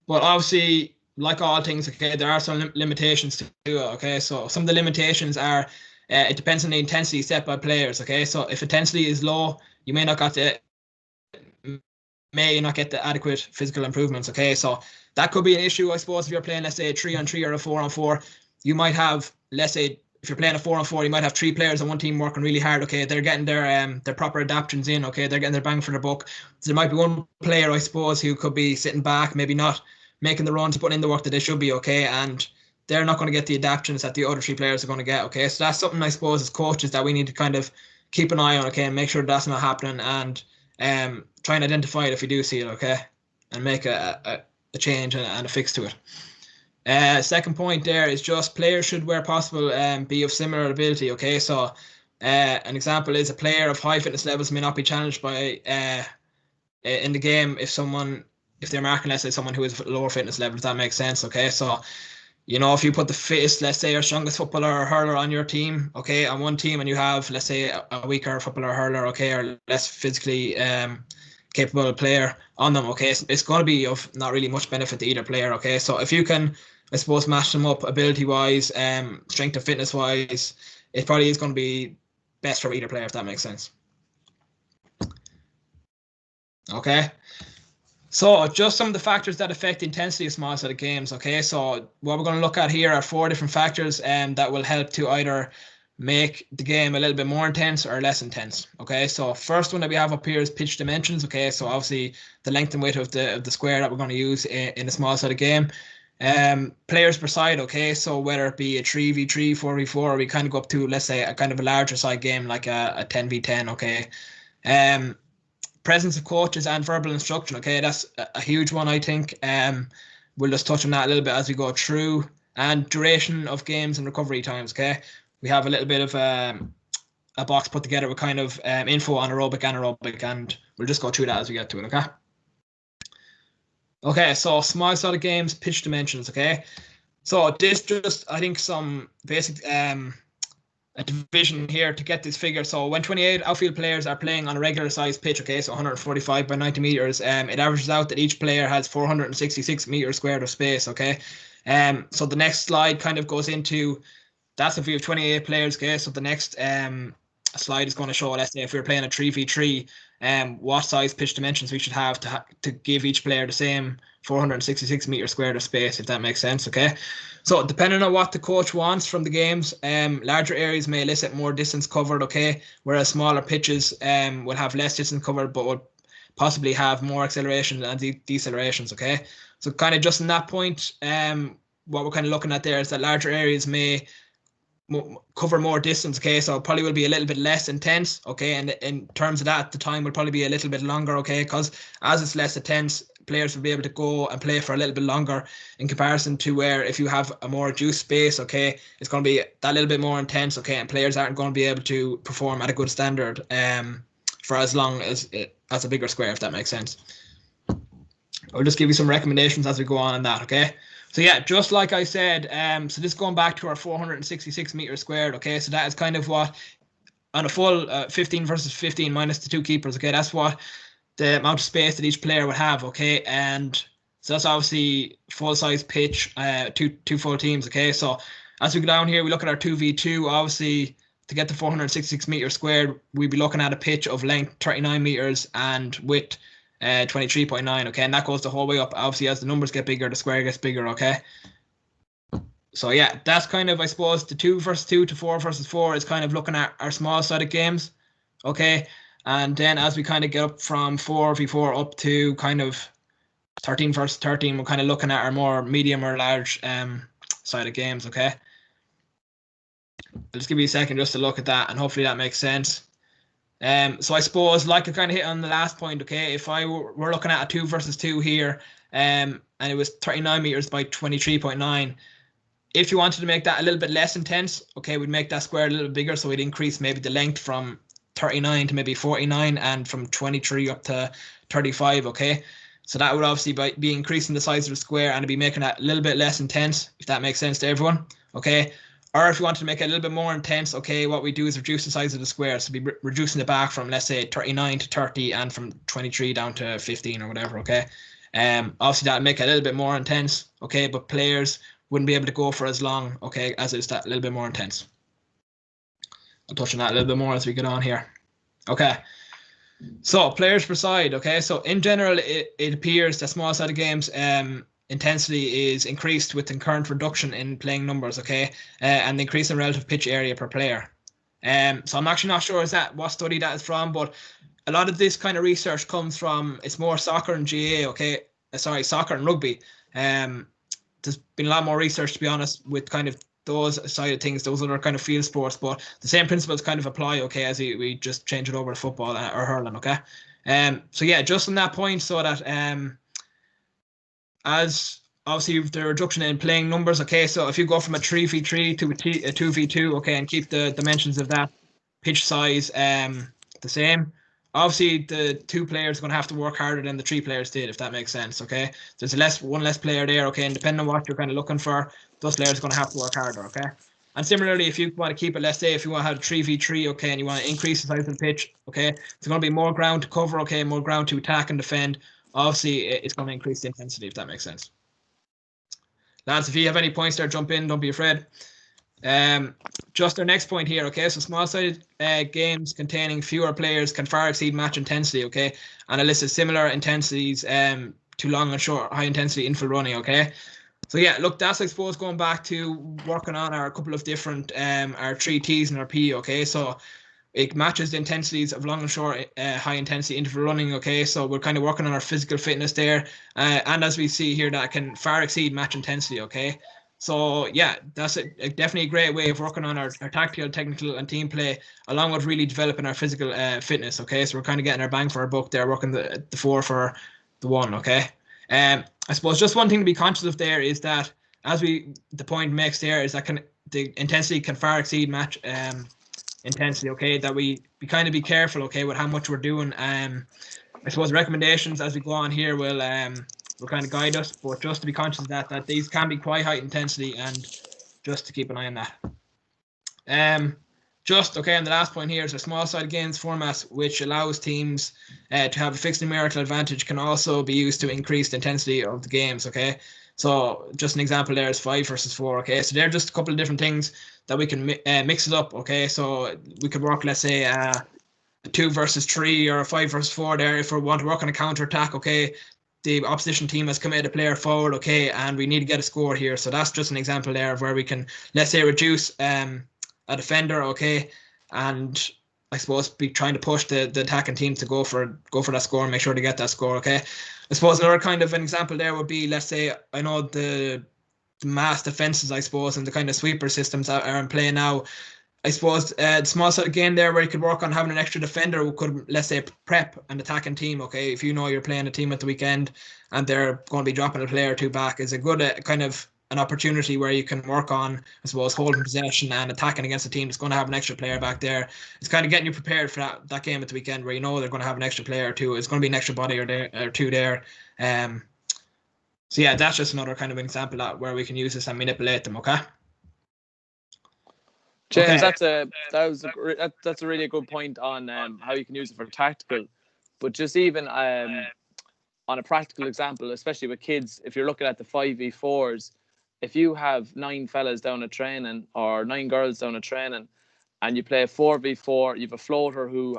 But obviously, like all things, okay, there are some limitations to it, okay? So some of the limitations are, it depends on the intensity set by players, okay? So if intensity is low, you may not get the adequate physical improvements, okay? So that could be an issue, I suppose, if you're playing, let's say, a 3-on-3 or a 4-on-4. You might have, let's say, if you're playing a 4-on-4, you might have 3 players on one team working really hard, okay? They're getting their proper adaptations in, okay? They're getting their bang for their buck. So there might be one player, I suppose, who could be sitting back, maybe not making the runs, putting in the work that they should be, okay? And they're not going to get the adaptations that the other 3 players are going to get, okay? So that's something, I suppose, as coaches that we need to kind of keep an eye on, okay? And make sure that's not happening, and try and identify it if you do see it, okay? And make a change and a fix to it. Second point there is just players should, where possible, be of similar ability, okay? So an example is a player of high fitness levels may not be challenged by in the game if they're marking, let's say, someone who is lower fitness level, if that makes sense, okay? So, you know, if you put the fittest, let's say, or strongest footballer or hurler on your team, okay, on one team, and you have, let's say, a weaker footballer or hurler, okay, or less physically capable player on them, okay, it's going to be of not really much benefit to either player, okay? So if you can, I suppose, match them up ability-wise, strength and fitness-wise, it probably is going to be best for either player, if that makes sense. Okay. So just some of the factors that affect the intensity of small-sided games, okay? So what we're going to look at here are 4 different factors that will help to either make the game a little bit more intense or less intense, okay? So first one that we have up here is pitch dimensions, okay? So obviously the length and width of the square that we're going to use in a small-sided game. Players per side, okay? So whether it be a 3v3, 4v4, or we kind of go up to, let's say, a kind of a larger side game like a 10v10, okay? Presence of coaches and verbal instruction, okay, that's a huge one, I think. We'll just touch on that a little bit as we go through. And duration of games and recovery times, okay. We have a little bit of a box put together with kind of info on aerobic, anaerobic, and we'll just go through that as we get to it, okay. Okay, so small sided games, pitch dimensions, okay. So this just, I think, some basic a division here to get this figure. So when 28 outfield players are playing on a regular size pitch, okay, so 145 by 90 meters, it averages out that each player has 466 meters squared of space, okay. So the next slide kind of goes into, that's if we have 28 players, okay. So the next slide is going to show, let's say, if we were playing a 3v3, what size pitch dimensions we should have to give each player the same 466 meters squared of space, if that makes sense, okay. So depending on what the coach wants from the games, larger areas may elicit more distance covered, okay, whereas smaller pitches will have less distance covered but will possibly have more acceleration and decelerations, okay. So kind of just in that point, what we're kind of looking at there is that larger areas may cover more distance, okay, so it probably will be a little bit less intense, okay, and in terms of that, the time will probably be a little bit longer, okay, because as it's less intense, players will be able to go and play for a little bit longer in comparison to where if you have a more juice space, okay, it's going to be that little bit more intense, okay, and players aren't going to be able to perform at a good standard for as long as a bigger square, if that makes sense. I'll just give you some recommendations as we go on that, okay. So yeah, just like I said, so this going back to our 466 meters squared, okay, so that is kind of what on a full 15 versus 15 minus the 2 keepers. Okay, that's what the amount of space that each player would have. Okay, and so that's obviously full size pitch, two full teams. Okay, so as we go down here, we look at our 2v2. Obviously, to get the 466 meters squared, we'd be looking at a pitch of length 39 meters and width 23.9. Okay, and that goes the whole way up. Obviously, as the numbers get bigger, the square gets bigger. Okay. So yeah, that's kind of, I suppose, the 2 versus 2 to 4 versus 4 is kind of looking at our small sided games. Okay. And then as we kind of get up from 4v4 up to kind of 13 versus 13, we're kind of looking at our more medium or large sided games. Okay. I'll just give you a second just to look at that, and hopefully that makes sense. So I suppose, like I kind of hit on the last point, okay, if we're looking at a 2 versus 2 here, and it was 39 meters by 23.9. If you wanted to make that a little bit less intense, okay, we'd make that square a little bit bigger, so we'd increase maybe the length from 39 to maybe 49 and from 23 up to 35, okay? So that would obviously be increasing the size of the square, and it'd be making that a little bit less intense, if that makes sense to everyone, okay? Or if you wanted to make it a little bit more intense, okay, what we do is reduce the size of the square. So be reducing the back from, let's say, 39 to 30 and from 23 down to 15 or whatever, okay? Obviously, that would make it a little bit more intense, okay? But players wouldn't be able to go for as long, okay, as it's that little bit more intense. I'll touch on that a little bit more as we get on here. Okay. So, players per side, okay? So, in general, it appears that small-sided games intensity is increased with the current reduction in playing numbers, okay, and the increase in relative pitch area per player. So I'm actually not sure what study that is from, but a lot of this kind of research comes from, it's more soccer and GAA, okay, soccer and rugby. There's been a lot more research, to be honest, with kind of those side of things, those other kind of field sports, but the same principles kind of apply, okay, as we just change it over to football or hurling, okay. So yeah, just on that point, so that as obviously the reduction in playing numbers, okay, so if you go from a 3v3 to a 2v2, okay, and keep the dimensions of that pitch size the same, obviously the 2 players are going to have to work harder than the 3 players did, if that makes sense, okay. There's one less player there, okay, and depending on what you're kind of looking for, those players are going to have to work harder, okay. And similarly, if you want to keep it, let's say if you want to have a 3v3, okay, and you want to increase the size of the pitch, okay, there's going to be more ground to cover, okay, more ground to attack and defend. Obviously, it's going to increase the intensity, if that makes sense. Lads, if you have any points there, jump in, don't be afraid. Just our next point here, okay, so small-sided games containing fewer players can far exceed match intensity, okay, and it lists similar intensities to long and short high-intensity infield running, okay. So yeah, look, that's, I suppose, going back to working on our couple of different, our 3 T's and our P, okay, so it matches the intensities of long and short high intensity interval running, okay, so we're kind of working on our physical fitness there, and as we see here, that can far exceed match intensity, okay. So yeah, that's definitely a great way of working on our tactical, technical and team play, along with really developing our physical fitness, okay, so we're kind of getting our bang for our buck there, working the 4 for the 1, okay. I suppose just one thing to be conscious of there is that, as the point makes there, is that the intensity can far exceed match intensity, okay, that we kind of be careful, okay, with how much we're doing. I suppose recommendations as we go on here will kind of guide us, but just to be conscious of that these can be quite high intensity, and just to keep an eye on that. Just, okay, and the last point here is a small side games format, which allows teams to have a fixed numerical advantage, can also be used to increase the intensity of the games, okay. So just an example there is 5 versus 4, okay, so they're just a couple of different things that we can mix it up, okay, so we could work, let's say, a 2 versus 3 or a 5 versus 4 there if we want to work on a counter attack, okay. The opposition team has committed a player forward, okay, and we need to get a score here. So that's just an example there of where we can, let's say, reduce a defender, okay, and I suppose be trying to push the attacking team to go for that score and make sure to get that score, okay. I suppose another kind of an example there would be, let's say, I know the mass defenses, I suppose, and the kind of sweeper systems that are in play now. I suppose the small side game there where you could work on having an extra defender who could, let's say, prep an attacking team, okay, if you know you're playing a team at the weekend and they're going to be dropping a player or 2 back, is a good kind of an opportunity where you can work on, I suppose, holding possession and attacking against a team that's going to have an extra player back there. It's kind of getting you prepared for that game at the weekend where you know they're going to have an extra player or 2. It's going to be an extra body or 2 there. So yeah, that's just another kind of example where we can use this and manipulate them, okay? James, Okay. that's a really good point on how you can use it for tactical, but just even on a practical example, especially with kids, if you're looking at the 5v4s, if you have 9 fellas down at training or 9 girls down at training, and you play a 4v4, you have a floater who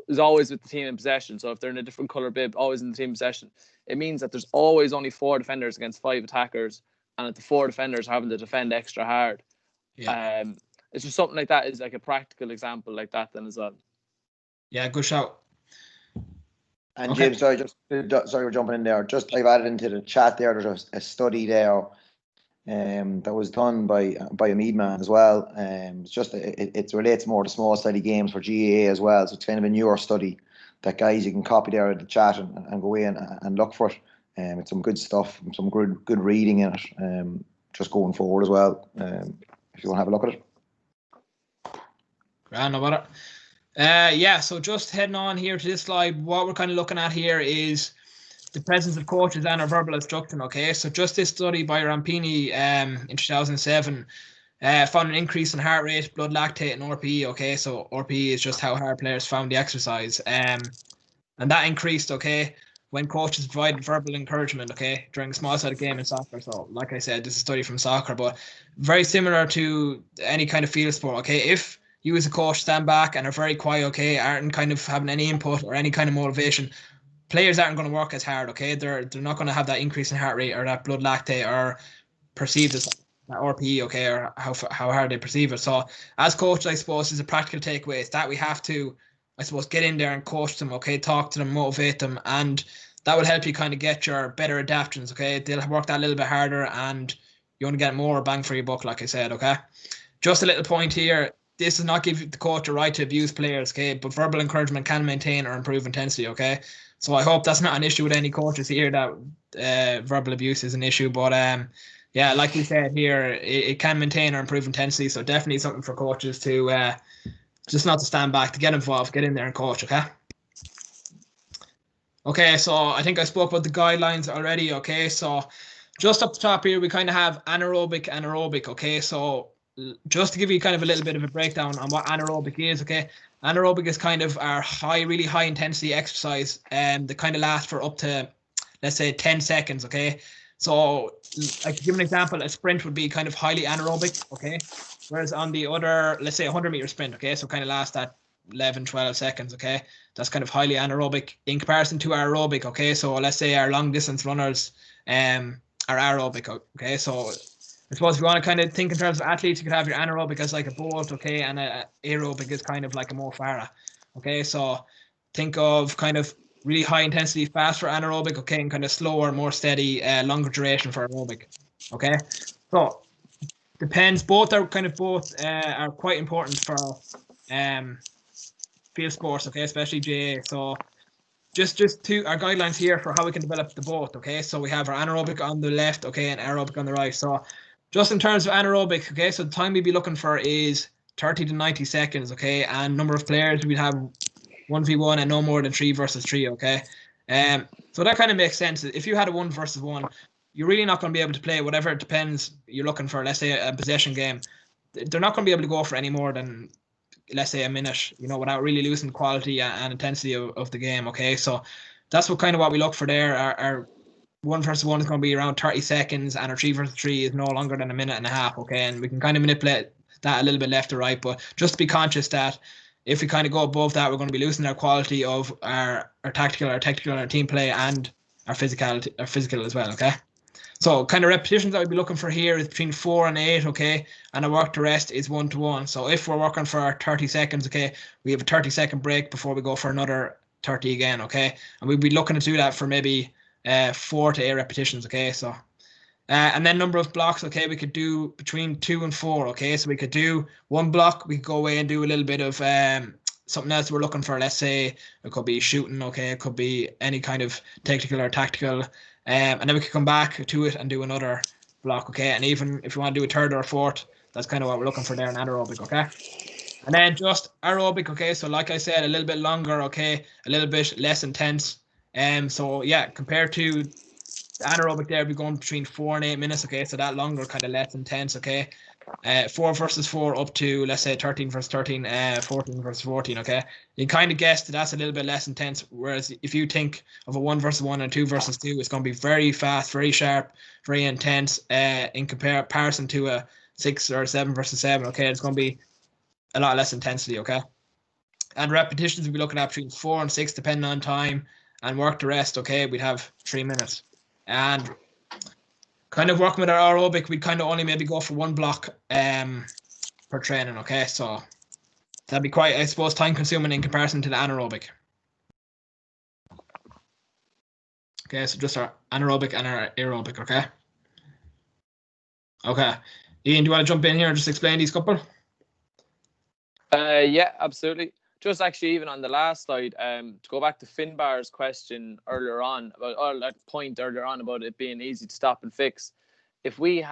is always with the team in possession. So if they're in a different colour bib, always in the team possession, it means that there's always only 4 defenders against 5 attackers, and that the 4 defenders are having to defend extra hard. Yeah. It's just something like that is like a practical example like that then as well. Yeah, good shout. And Okay. James, sorry for jumping in there. Just I've added into the chat there. There's a study there that was done by a Mead man as well. It's just it relates more to small study games for GAA as well. So it's kind of a newer study that guys you can copy there at the chat and go in and look for it. It's some good stuff, some good reading in it. Just going forward as well. If you want to have a look at it. Grand, no matter. Yeah, so just heading on here to this slide, what we're kind of looking at here is the presence of coaches and our verbal instruction, okay? So just this study by Rampini in 2007 found an increase in heart rate, blood lactate, and RPE, okay? So RPE is just how hard players found the exercise. And that increased, okay, when coaches provided verbal encouragement, okay, during a small-sided game in soccer. So like I said, this is a study from soccer, but very similar to any kind of field sport, okay? If you as a coach stand back and are very quiet, okay, aren't kind of having any input or any kind of motivation, players aren't going to work as hard, okay? They're not going to have that increase in heart rate or that blood lactate or perceived as that RPE, okay, or how hard they perceive it. So as coaches, I suppose, is a practical takeaway is that we have to, I suppose, get in there and coach them, okay, talk to them, motivate them, and that will help you kind of get your better adaptions, okay? They'll work that a little bit harder and you want to get more bang for your buck, like I said, okay? Just a little point here. This does not give the coach a right to abuse players, okay? But verbal encouragement can maintain or improve intensity, okay? So I hope that's not an issue with any coaches here that verbal abuse is an issue. But yeah, like we said here, it can maintain or improve intensity. So definitely something for coaches to just not to stand back, to get involved, get in there and coach, okay? Okay, so I think I spoke about the guidelines already, okay? So just up the top here, we kind of have anaerobic and aerobic, okay? So just to give you kind of a little bit of a breakdown on what anaerobic is, okay? Anaerobic is kind of our really high intensity exercise that kind of lasts for up to, let's say, 10 seconds, okay? So like to give an example, a sprint would be kind of highly anaerobic, okay? Whereas on the other, let's say a 100-meter sprint, okay? So kind of lasts that 11, 12 seconds, okay? That's kind of highly anaerobic in comparison to aerobic, okay? So let's say our long distance runners are aerobic, okay? So I suppose if you want to kind of think in terms of athletes, you could have your anaerobic as like a Bolt, okay, and aerobic is kind of like a Mo Farah, okay? So think of kind of really high intensity fast for anaerobic, okay, and kind of slower, more steady, longer duration for aerobic, okay? So depends. Both are quite important for field sports, okay, especially GAA. So just our guidelines here for how we can develop the both, okay? So we have our anaerobic on the left, okay, and aerobic on the right. So just in terms of anaerobic, okay, so the time we'd be looking for is 30 to 90 seconds, okay, and number of players, we'd have 1v1 and no more than 3 versus 3, okay? So that kind of makes sense. If you had a 1 versus 1, you're really not going to be able to play whatever it depends you're looking for, let's say a possession game. They're not going to be able to go for any more than, let's say, a minute, you know, without really losing quality and intensity of the game, okay? So that's what we look for there. Our 1 versus 1 is going to be around 30 seconds, and our 3 versus 3 is no longer than a minute and a half, okay? And we can kind of manipulate that a little bit left or right, but just to be conscious that if we kind of go above that, we're going to be losing our quality of our tactical, our team play, and our physical as well, okay? So kind of repetitions that we'd be looking for here is between 4 and 8, okay? And our work to rest is 1 to 1. So if we're working for our 30 seconds, okay, we have a 30-second break before we go for another 30 again, okay? And we'd be looking to do that for maybe 4 to 8 repetitions, okay? So and then number of blocks, okay, we could do between 2 and 4, okay? So we could do 1 block, we could go away and do a little bit of something else we're looking for. Let's say it could be shooting, okay? It could be any kind of technical or tactical. And then we could come back to it and do another block, okay? And even if you want to do a third or a fourth, that's kind of what we're looking for there in anaerobic, okay? And then just aerobic, okay? So like I said, a little bit longer, okay? A little bit less intense. So yeah, compared to The anaerobic there will be going between 4 and 8 minutes, okay? So that longer, kind of less intense, okay? 4 versus 4 up to, let's say, 13 versus 13, 14 versus 14, okay? You kind of guessed that's a little bit less intense, whereas if you think of a 1 versus 1 and 2 versus 2, it's going to be very fast, very sharp, very intense in comparison to a 6 or 7 versus 7, okay? It's going to be a lot less intensity, okay? And repetitions we'll be looking at between 4 and 6, depending on time, and work to rest, okay? We'd have 3 minutes. And kind of working with our aerobic, we'd kind of only maybe go for 1 block per training, okay? So that'd be quite, I suppose, time consuming in comparison to the anaerobic. Okay, so just our anaerobic and our aerobic, okay? Okay. Ian, do you want to jump in here and just explain these couple? Yeah, absolutely. Just actually, even on the last slide, to go back to Finbar's question earlier on about, or that point earlier on about it being easy to stop and fix. If we're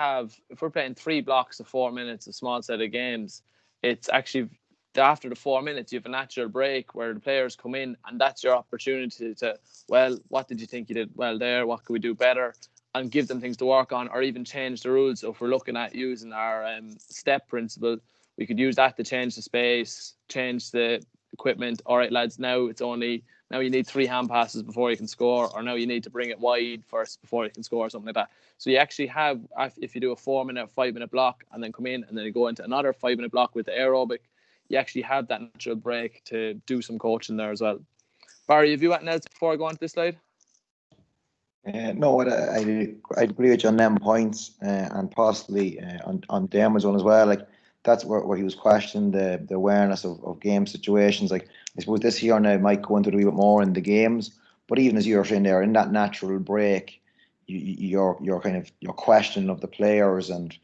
playing 3 blocks of 4 minutes, a small set of games, it's actually after the 4 minutes you have a natural break where the players come in, and that's your opportunity to, well, what did you think you did well there? What could we do better? And give them things to work on, or even change the rules. So if we're looking at using our step principle, we could use that to change the space, change the equipment. All right, lads, now you need 3 hand passes before you can score, or now you need to bring it wide first before you can score, or something like that. So you actually have, if you do a 4 minute, 5 minute block and then come in and then you go into another 5 minute block with the aerobic, you actually have that natural break to do some coaching there as well. Barry, have you anything else before I go on to this slide? No, I agree with you on them points, and possibly on Dermot's one as well. Like, that's where he was questioning the awareness of game situations. Like, I suppose this here now might go into a little bit more in the games, but even as you're saying there, in that natural break, you're questioning of the players and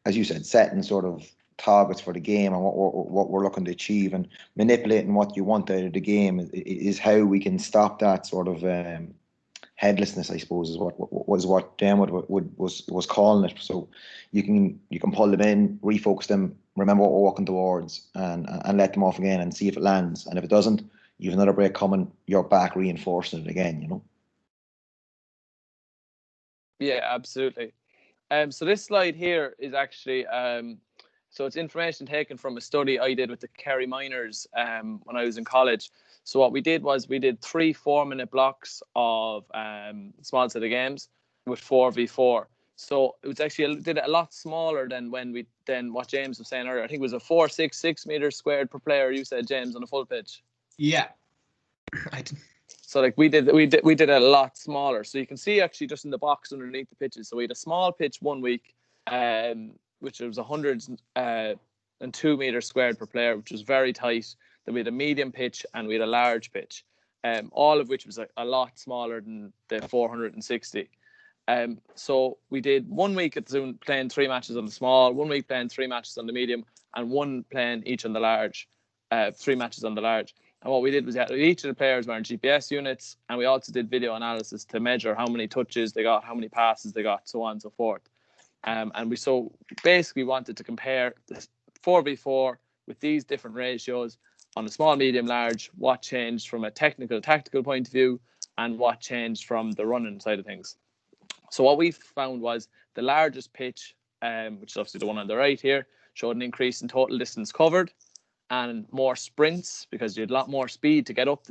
as you said, setting sort of targets for the game and what we're looking to achieve, and manipulating what you want out of the game is how we can stop that sort of headlessness, I suppose, is what Dermot was calling it. So you can pull them in, refocus them, remember what we're working towards, and let them off again and see if it lands. And if it doesn't, you have another break coming, you're back reinforcing it again, you know. Yeah, absolutely. So this slide here is actually so it's information taken from a study I did with the Kerry Miners when I was in college. So what we did was we did 3 4-minute blocks of small set of games with 4v4. So it was actually did it a lot smaller than what James was saying earlier. I think it was a 4.66 meters squared per player. You said, James, on a full pitch. Yeah. So like we did it a lot smaller. So you can see actually just in the box underneath the pitches. So we had a small pitch 1 week, which was 102 meters squared per player, which was very tight. Then we had a medium pitch and we had a large pitch, all of which was a lot smaller than the 460. So we did 1 week at Zoom playing 3 matches on the small, 1 week playing 3 matches on the medium, and 1 playing each on the large, 3 matches on the large. And what we did was each of the players were in GPS units, and we also did video analysis to measure how many touches they got, how many passes they got, so on and so forth. And we basically wanted to compare the 4v4 with these different ratios on the small, medium, large, what changed from a tactical point of view, and what changed from the running side of things. So what we found was the largest pitch, which is obviously the one on the right here, showed an increase in total distance covered and more sprints, because you had a lot more speed to get up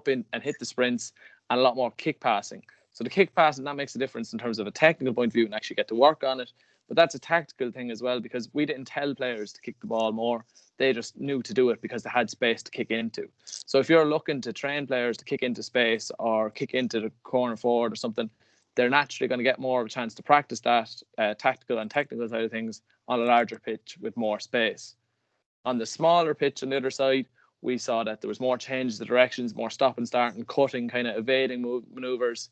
in and hit the sprints, and a lot more kick passing. So the kick passing, that makes a difference in terms of a technical point of view and actually get to work on it. But that's a tactical thing as well, because we didn't tell players to kick the ball more. They just knew to do it because they had space to kick into. So if you're looking to train players to kick into space or kick into the corner forward or something, they're naturally going to get more of a chance to practice that tactical and technical side of things on a larger pitch with more space. On the smaller pitch on the other side, we saw that there was more changes of directions, more stop and start and cutting, kind of evading maneuvers.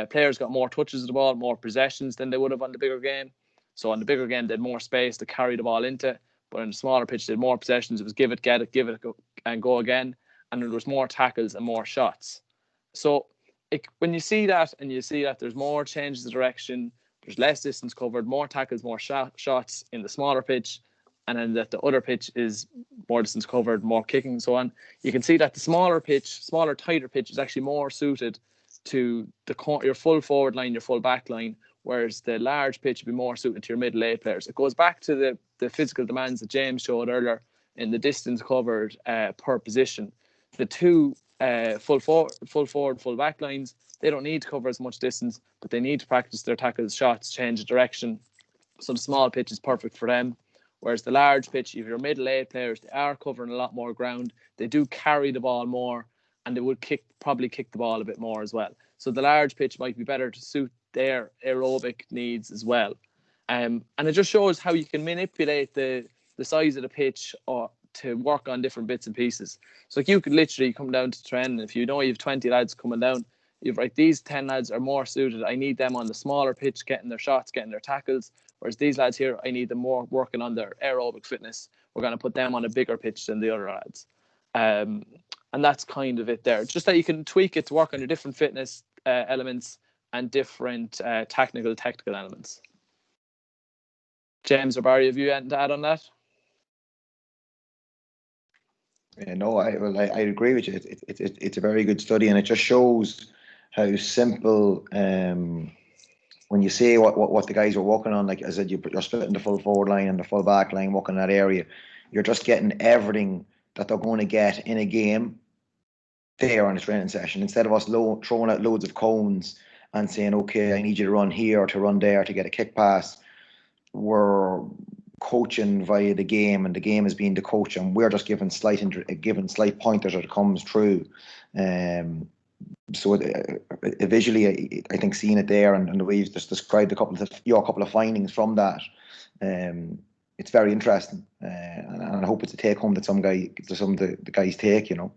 Players got more touches of the ball, more possessions than they would have on the bigger game. So on the bigger game, they had more space to carry the ball into. But on the smaller pitch, they had more possessions. It was give it, get it, give it, go, and go again. And there was more tackles and more shots. So when you see that, and you see that there's more changes of direction, there's less distance covered, more tackles, more shots in the smaller pitch, and then that the other pitch is more distance covered, more kicking and so on, you can see that the smaller, tighter pitch is actually more suited to your full forward line, your full back line, whereas the large pitch would be more suited to your middle eight players. It goes back to the physical demands that James showed earlier in the distance covered per position. The two full forward, full back lines, they don't need to cover as much distance, but they need to practice their tackles, shots, change of direction. So the small pitch is perfect for them. Whereas the large pitch, if you're middle eight players, they are covering a lot more ground. They do carry the ball more, and they would probably kick the ball a bit more as well. So the large pitch might be better to suit their aerobic needs as well. And it just shows how you can manipulate the size of the pitch or to work on different bits and pieces. So like you could literally come down to training. If you know you have 20 lads coming down, you've right, these 10 lads are more suited. I need them on the smaller pitch, getting their shots, getting their tackles. Whereas these lads here, I need them more working on their aerobic fitness. We're going to put them on a bigger pitch than the other lads. And that's kind of it there. Just that you can tweak it to work on your different fitness elements and different technical elements. James or Barry, have you anything to add on that? No, I agree with you. It's a very good study, and it just shows how simple. When you say what the guys are working on, like I said, you're splitting the full forward line and the full back line, working in that area. You're just getting everything that they're going to get in a game there on a training session, instead of us throwing out loads of cones and saying, okay, I need you to run here or to run there to get a kick pass. We're coaching via the game, and the game is being the coach, and we're just giving slight pointers as it comes through. So visually, I think seeing it there and the way you've just described a couple of findings from that, it's very interesting, and I hope it's a take home that some of the guys take, you know.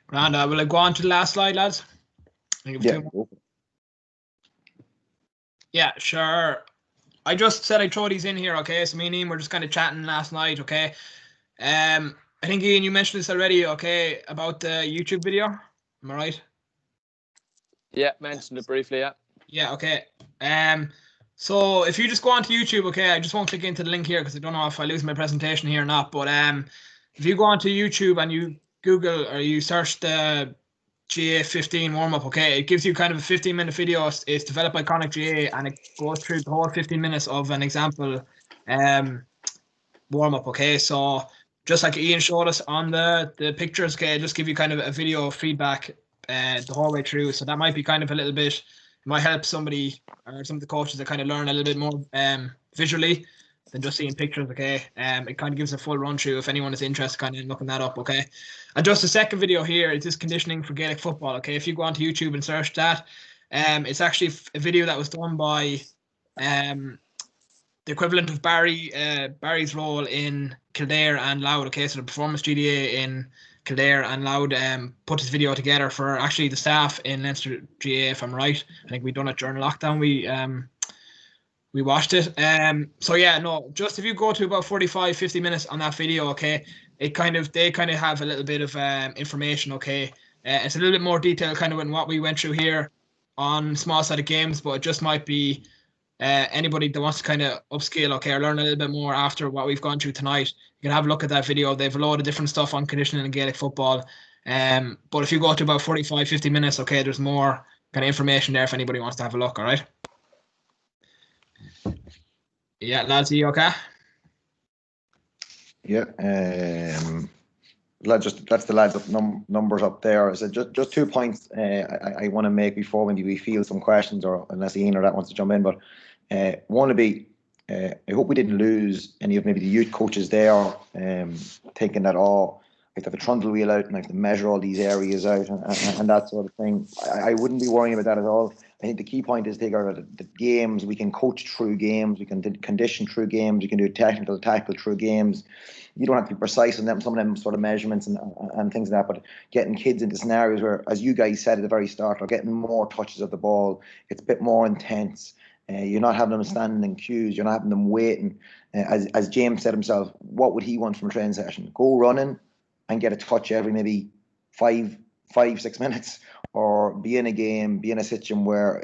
Grand. Will I go on to the last slide, lads? Yeah, sure. I just said I'd throw these in here, okay? So me and Ian were just kind of chatting last night, okay? I think, Ian, you mentioned this already, okay, about the YouTube video. Am I right? Yeah, mentioned it briefly, yeah. Yeah, okay. So if you just go onto YouTube, okay, I just won't click into the link here because I don't know if I lose my presentation here or not, but if you go onto YouTube and you Google or you search the GAA15 warm-up, okay, it gives you kind of a 15-minute video. It's developed by Chronic GAA, and it goes through the whole 15 minutes of an example warm-up, okay? So just like Ian showed us on the pictures, okay, just give you kind of a video feedback the whole way through. So that might be kind of a little bit, it might help somebody or some of the coaches to kind of learn a little bit more visually than just seeing pictures, okay? It kind of gives a full run through if anyone is interested kind of in looking that up, okay? And just the second video here is this conditioning for Gaelic football, okay? If you go onto YouTube and search that, it's actually a video that was done by the equivalent of Barry's role in Kildare and Louth, okay? So the performance GDA in Kildare and Louth put this video together for actually the staff in Leinster GAA, if I'm right. I think we done it during lockdown. We watched it. So yeah, no, just if you go to about 45-50 minutes on that video, okay, they kind of have a little bit of information, okay. It's a little bit more detailed kind of in what we went through here on small sided games, but it just might be anybody that wants to kind of upscale, okay, or learn a little bit more after what we've gone through tonight. You can have a look at that video. They have a lot of different stuff on conditioning and Gaelic football. But if you go to about 45-50 minutes, okay, there's more kind of information there if anybody wants to have a look, all right? Yeah, lads, are you okay? Yeah, that's the lads up numbers up there. So just 2 points I want to make before we field some questions, or unless Ian or that wants to jump in. But one would be, I hope we didn't lose any of maybe the youth coaches there, thinking that I have to trundle wheel out and I have to measure all these areas out and that sort of thing. I wouldn't be worrying about that at all. I think the key point is the games, we can coach through games, we can condition through games, we can do tactical through games. You don't have to be precise on them, some of them sort of measurements and things like that, but getting kids into scenarios where, as you guys said at the very start, are getting more touches of the ball, it's a bit more intense. You're not having them standing in queues, you're not having them waiting. As James said himself, what would he want from a training session? Go running and get a touch every maybe 5 5-6 minutes, or be in a game, be in a situation where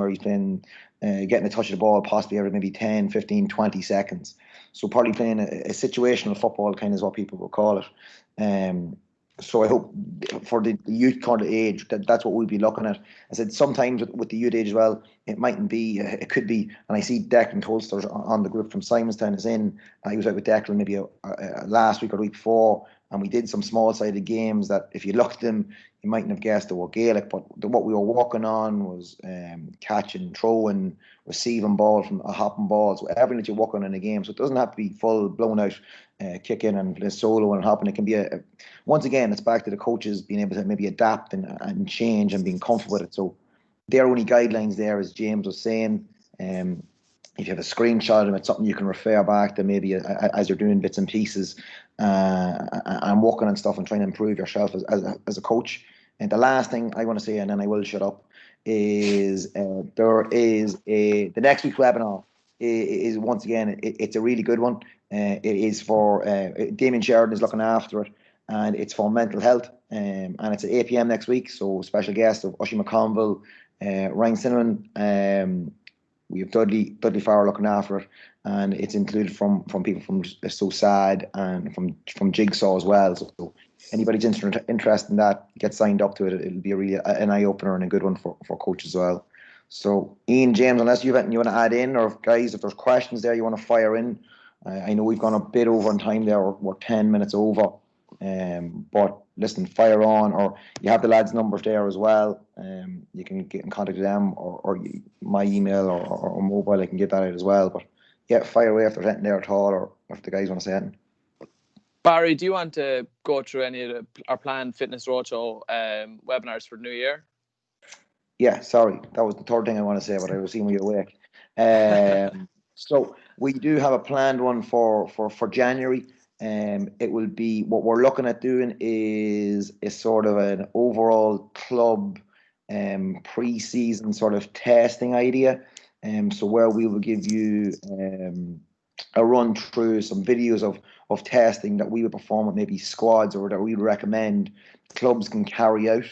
he's been getting a touch of the ball possibly every maybe 10, 15, 20 seconds. So probably playing a situational football kind of is what people will call it. So I hope for the youth kind of age, that's what we'll be looking at. I said sometimes with the youth age as well, it mightn't be, it could be, and I see Declan Tolster's on the group from Simonstown is in. He was out with Declan maybe last week or the week before, and we did some small-sided games that if you looked at them, you mightn't have guessed they were Gaelic, but what we were working on was catching, throwing, receiving balls from hopping balls, everything that you work on in a game. So it doesn't have to be full blown out kicking and solo and hopping. It can be once again, it's back to the coaches being able to maybe adapt and change and being comfortable with it. So their only guidelines there, as James was saying, if you have a screenshot of them, it's something you can refer back to maybe as you're doing bits and pieces and working on stuff and trying to improve yourself as a coach. And the last thing I want to say, and then I will shut up, is there is the next week's webinar is once again, it's a really good one. It is for Damien Sheridan is looking after it, and it's for mental health. And it's at 8 p.m. next week. So special guest of Oisin McConville, Ryan Cinnamon. We have Dudley Farr looking after it, and it's included from people from So Sad and from Jigsaw as well. So anybody's interested in that, get signed up to it. It'll be an eye opener and a good one for coaches as well. So Ian, James, unless you have anything you want to add in, or guys, if there's questions there you want to fire in. I know we've gone a bit over on time there. We're 10 minutes over. But listen, fire on, or you have the lads' numbers there as well. You can get in contact with them, or my email or mobile. I can get that out as well. But yeah, fire away if there's anything there at all, or if the guys want to say anything. Barry, do you want to go through any of our planned Fitness Roadshow webinars for the new year? Yeah, sorry, that was the third thing I want to say, but I was seeing you awake. So we do have a planned one for January. It will be, what we're looking at doing is sort of an overall club pre-season sort of testing idea. So where we will give you a run through some videos of testing that we would perform with maybe squads, or that we would recommend clubs can carry out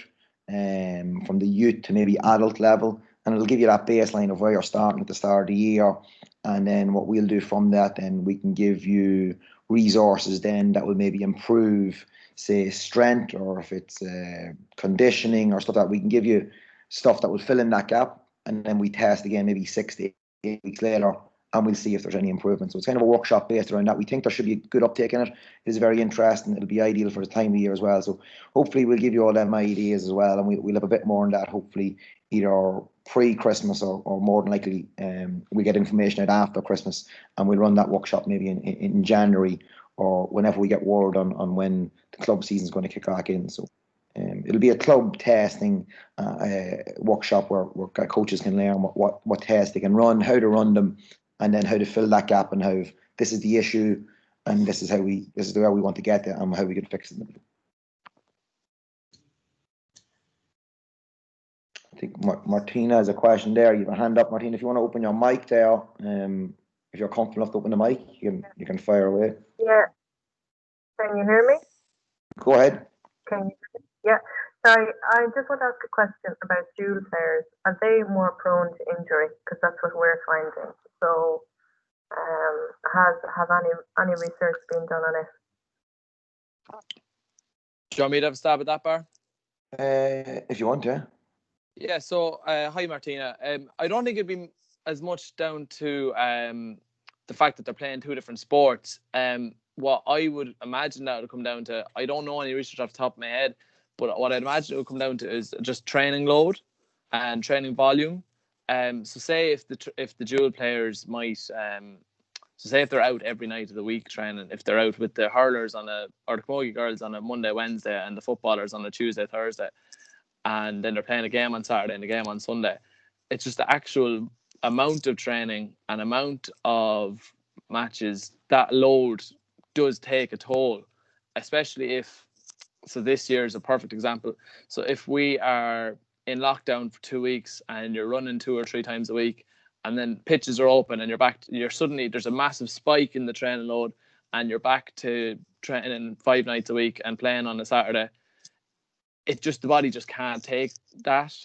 from the youth to maybe adult level. And it'll give you that baseline of where you're starting at the start of the year. And then what we'll do from that, then we can give you resources then that will maybe improve, say, strength, or if it's conditioning or stuff, that we can give you stuff that will fill in that gap. And then we test again maybe 6 to 8 weeks later, and we'll see if there's any improvement. So it's kind of a workshop based around that. We think there should be a good uptake in it. It is very interesting. It'll be ideal for the time of year as well. So hopefully we'll give you all them ideas as well, and we'll have a bit more on that, hopefully either pre-Christmas or more than likely we get information out after Christmas, and we'll run that workshop maybe in January, or whenever we get word on when the club season is going to kick back in. So it'll be a club testing workshop where coaches can learn what tests they can run, how to run them, and then how to fill that gap, and how this is the issue, and this is where we want to get there, and how we can fix it. I think Martina has a question there. You have a hand up, Martina. If you want to open your mic there, if you're comfortable enough to open the mic, you can fire away. Yeah. Can you hear me? Go ahead. Can you hear me? Yeah. Sorry, I just want to ask a question about dual players. Are they more prone to injury? Because that's what we're finding. So, have any research been done on it? Do you want me to have a stab at that, Bar? If you want, yeah. Yeah, so hi Martina. I don't think it'd be as much down to the fact that they're playing two different sports. What I would imagine that would come down to, I don't know any research off the top of my head, but what I'd imagine it would come down to is just training load and training volume. So say if the dual players might, so say if they're out every night of the week training, if they're out with the hurlers or the camogie girls on a Monday, Wednesday, and the footballers on a Tuesday, Thursday, and then they're playing a game on Saturday and a game on Sunday, it's just the actual amount of training and amount of matches, that load does take a toll, especially if, so this year is a perfect example. So if we are in lockdown for 2 weeks and you're running 2 or 3 times a week, and then pitches are open and you're suddenly, there's a massive spike in the training load, and you're back to training 5 nights a week and playing on a Saturday, the body just can't take that.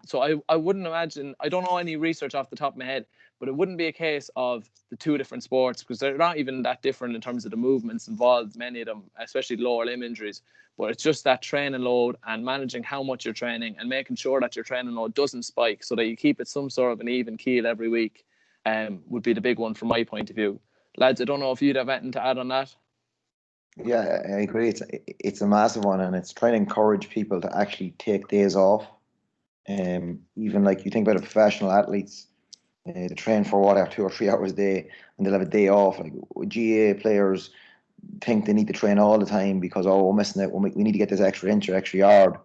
So I wouldn't imagine, I don't know any research off the top of my head, but it wouldn't be a case of the two different sports, because they're not even that different in terms of the movements involved, many of them, especially lower limb injuries. But it's just that training load and managing how much you're training and making sure that your training load doesn't spike, so that you keep it some sort of an even keel every week, would be the big one from my point of view. Lads, I don't know if you'd have anything to add on that. Yeah, I agree. It's a massive one, and it's trying to encourage people to actually take days off. Even like you think about the professional athletes, they train for 2 or 3 hours a day, and they'll have a day off. Like GAA players think they need to train all the time because we're missing it. We need to get this extra inch or extra yard.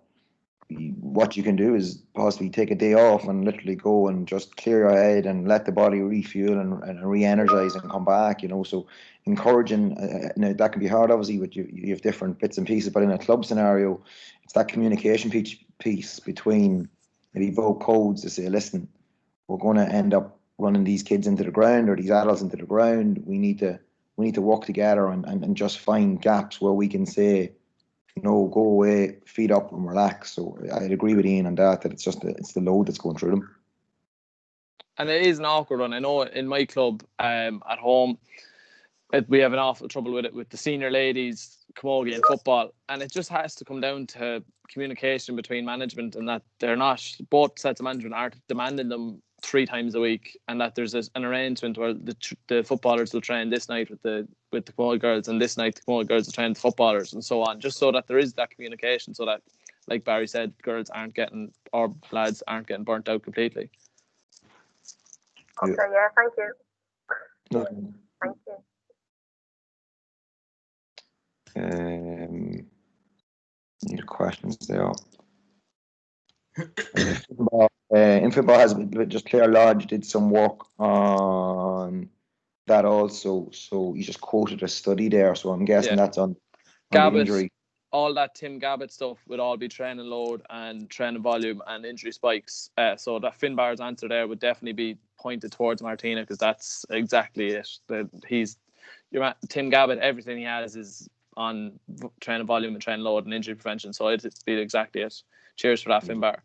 What you can do is possibly take a day off and literally go and just clear your head and let the body refuel and re-energize and come back. So encouraging, now that can be hard obviously, but you have different bits and pieces, but in a club scenario, it's that communication piece between maybe vote codes to say, listen, we're going to end up running these kids into the ground or these adults into the ground. We need to work together and just find gaps where we can say, go away, feed up and relax. So I'd agree with Ian on that it's the load that's going through them. And it is an awkward one. I know in my club at home, we have an awful trouble with it with the senior ladies, camogie and football. And it just has to come down to communication between management, and that both sets of management aren't demanding them 3 times a week, and that there's an arrangement where the footballers will train this night with the camogie girls, and this night the camogie girls will train the footballers, and so on, just so that there is that communication, so that, like Barry said, lads aren't getting burnt out completely. Okay, yeah, thank you. No. Thank you. Any questions there? In football has just Claire Lodge did some work on that also, so you just quoted a study there, so I'm guessing that's on the injury. All that Tim Gabbett stuff would all be training load and training volume and injury spikes, so that Finbar's answer there would definitely be pointed towards Martina, because that's exactly it. Tim Gabbett, everything he has is on training volume and training load and injury prevention, so it'd be exactly it. Cheers for that, Finbar.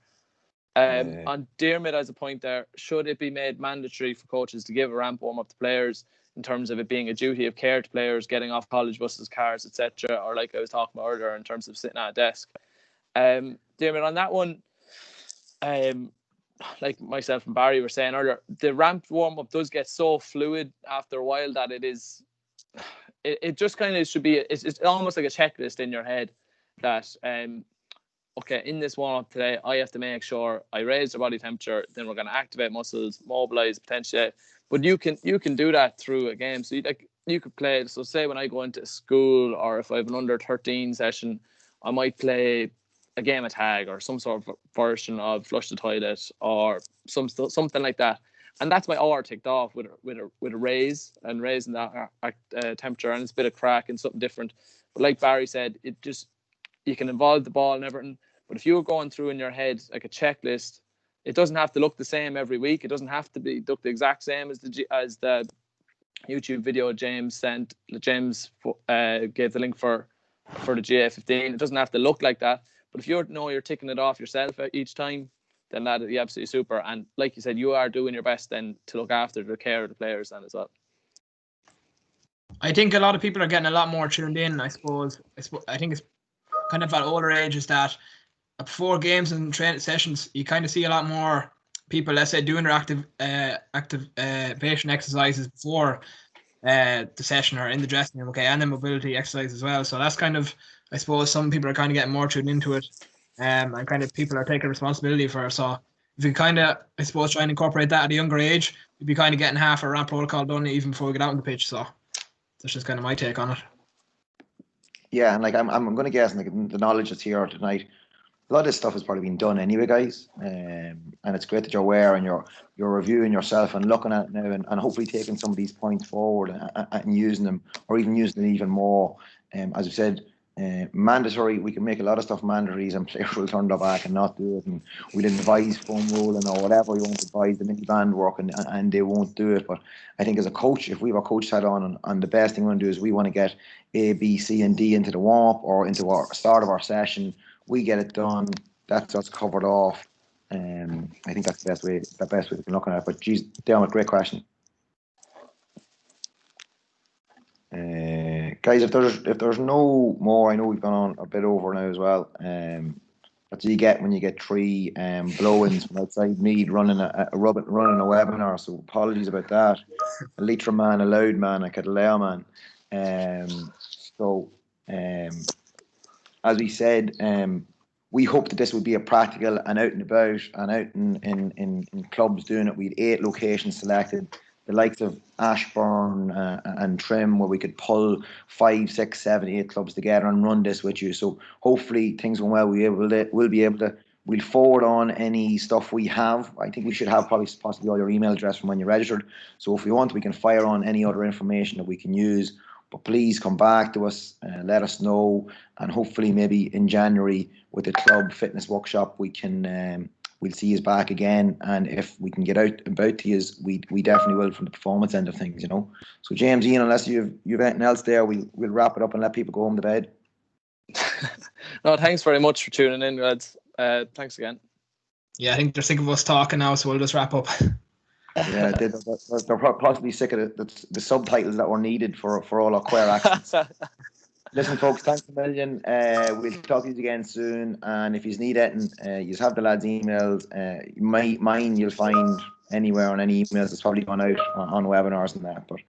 On Dermot, as a point there, should it be made mandatory for coaches to give a ramp warm up to players, in terms of it being a duty of care to players getting off college buses, cars, etc., or like I was talking about earlier in terms of sitting at a desk? Dermot, on that one, like myself and Barry were saying earlier, the ramp warm up does get so fluid after a while that it just kind of should be, it's almost like a checklist in your head that okay, in this warm-up today, I have to make sure I raise the body temperature, then we're going to activate muscles, mobilize, potentiate. But you can do that through a game. So you could play, so say when I go into school, or if I have an under 13 session, I might play a game of tag or some sort of version of flush the toilet or something like that. And that's my hour ticked off with a raise and raising that temperature, and it's a bit of crack and something different. But like Barry said, you can involve the ball and everything, but if you're going through in your head like a checklist, it doesn't have to look the same every week. It doesn't have to look the exact same as the YouTube video James sent. James gave the link for the GAA15. It doesn't have to look like that. But if you're ticking it off yourself each time, then that'd be absolutely super. And like you said, you are doing your best then to look after the care of the players then as well. I think a lot of people are getting a lot more tuned in, I suppose. I think it's kind of at older ages that before games and training sessions, you kind of see a lot more people, let's say, doing their activation exercises before the session or in the dressing room, okay, and then mobility exercise as well. So that's kind of, I suppose, some people are kind of getting more tuned into it, and kind of people are taking responsibility for it. So if you kind of, I suppose, try and incorporate that at a younger age, you'd be kind of getting half a ramp protocol done even before we get out on the pitch. So that's just kind of my take on it. Yeah, and like I'm going to guess, like the knowledge that's here tonight, a lot of this stuff has probably been done anyway, guys. And it's great that you're aware and you're reviewing yourself and looking at it now, and hopefully taking some of these points forward and using them, or even using them even more. As I said, mandatory. We can make a lot of stuff mandatory, and players will turn their back and not do it. And we'll advise foam rolling or whatever you want to advise, the mini band work, and they won't do it. But I think as a coach, if we have a coach hat on, and the best thing we want to do is we want to get A, B, C, and D into the warm up or into our start of our session. we get it done. That's us covered off. I think that's the best way we can look at it. But geez, Dermot, great question. Guys, if there's no more, I know we've gone on a bit over now as well. What do you get when you get 3 blow-ins from outside Meath running a webinar? So apologies about that. A litra man, a loud man, a Cataleo man. As we said, we hope that this would be a practical and out and about and out in clubs doing it. We had 8 locations selected, the likes of Ashbourne and Trim, where we could pull 5, 6, 7, 8 clubs together and run this with you. So hopefully things going well. We'll forward on any stuff we have. I think we should have possibly all your email address from when you registered. So if we want, we can fire on any other information that we can use. But please come back to us, let us know, and hopefully maybe in January with the club fitness workshop we can we'll see you back again. And if we can get out about to you, we definitely will from the performance end of things, you know. So James, Ian, unless you've anything else there, we'll wrap it up and let people go home to bed. No, thanks very much for tuning in, lads. Thanks again. Yeah, I think they're sick of us talking now, so we'll just wrap up. Yeah, they're possibly sick of the subtitles that were needed for all our queer accents. Listen, folks, thanks a million. We'll talk to you again soon. And if you need anything, you have the lads' emails. Mine you'll find anywhere on any emails. It's probably gone out on webinars and that. But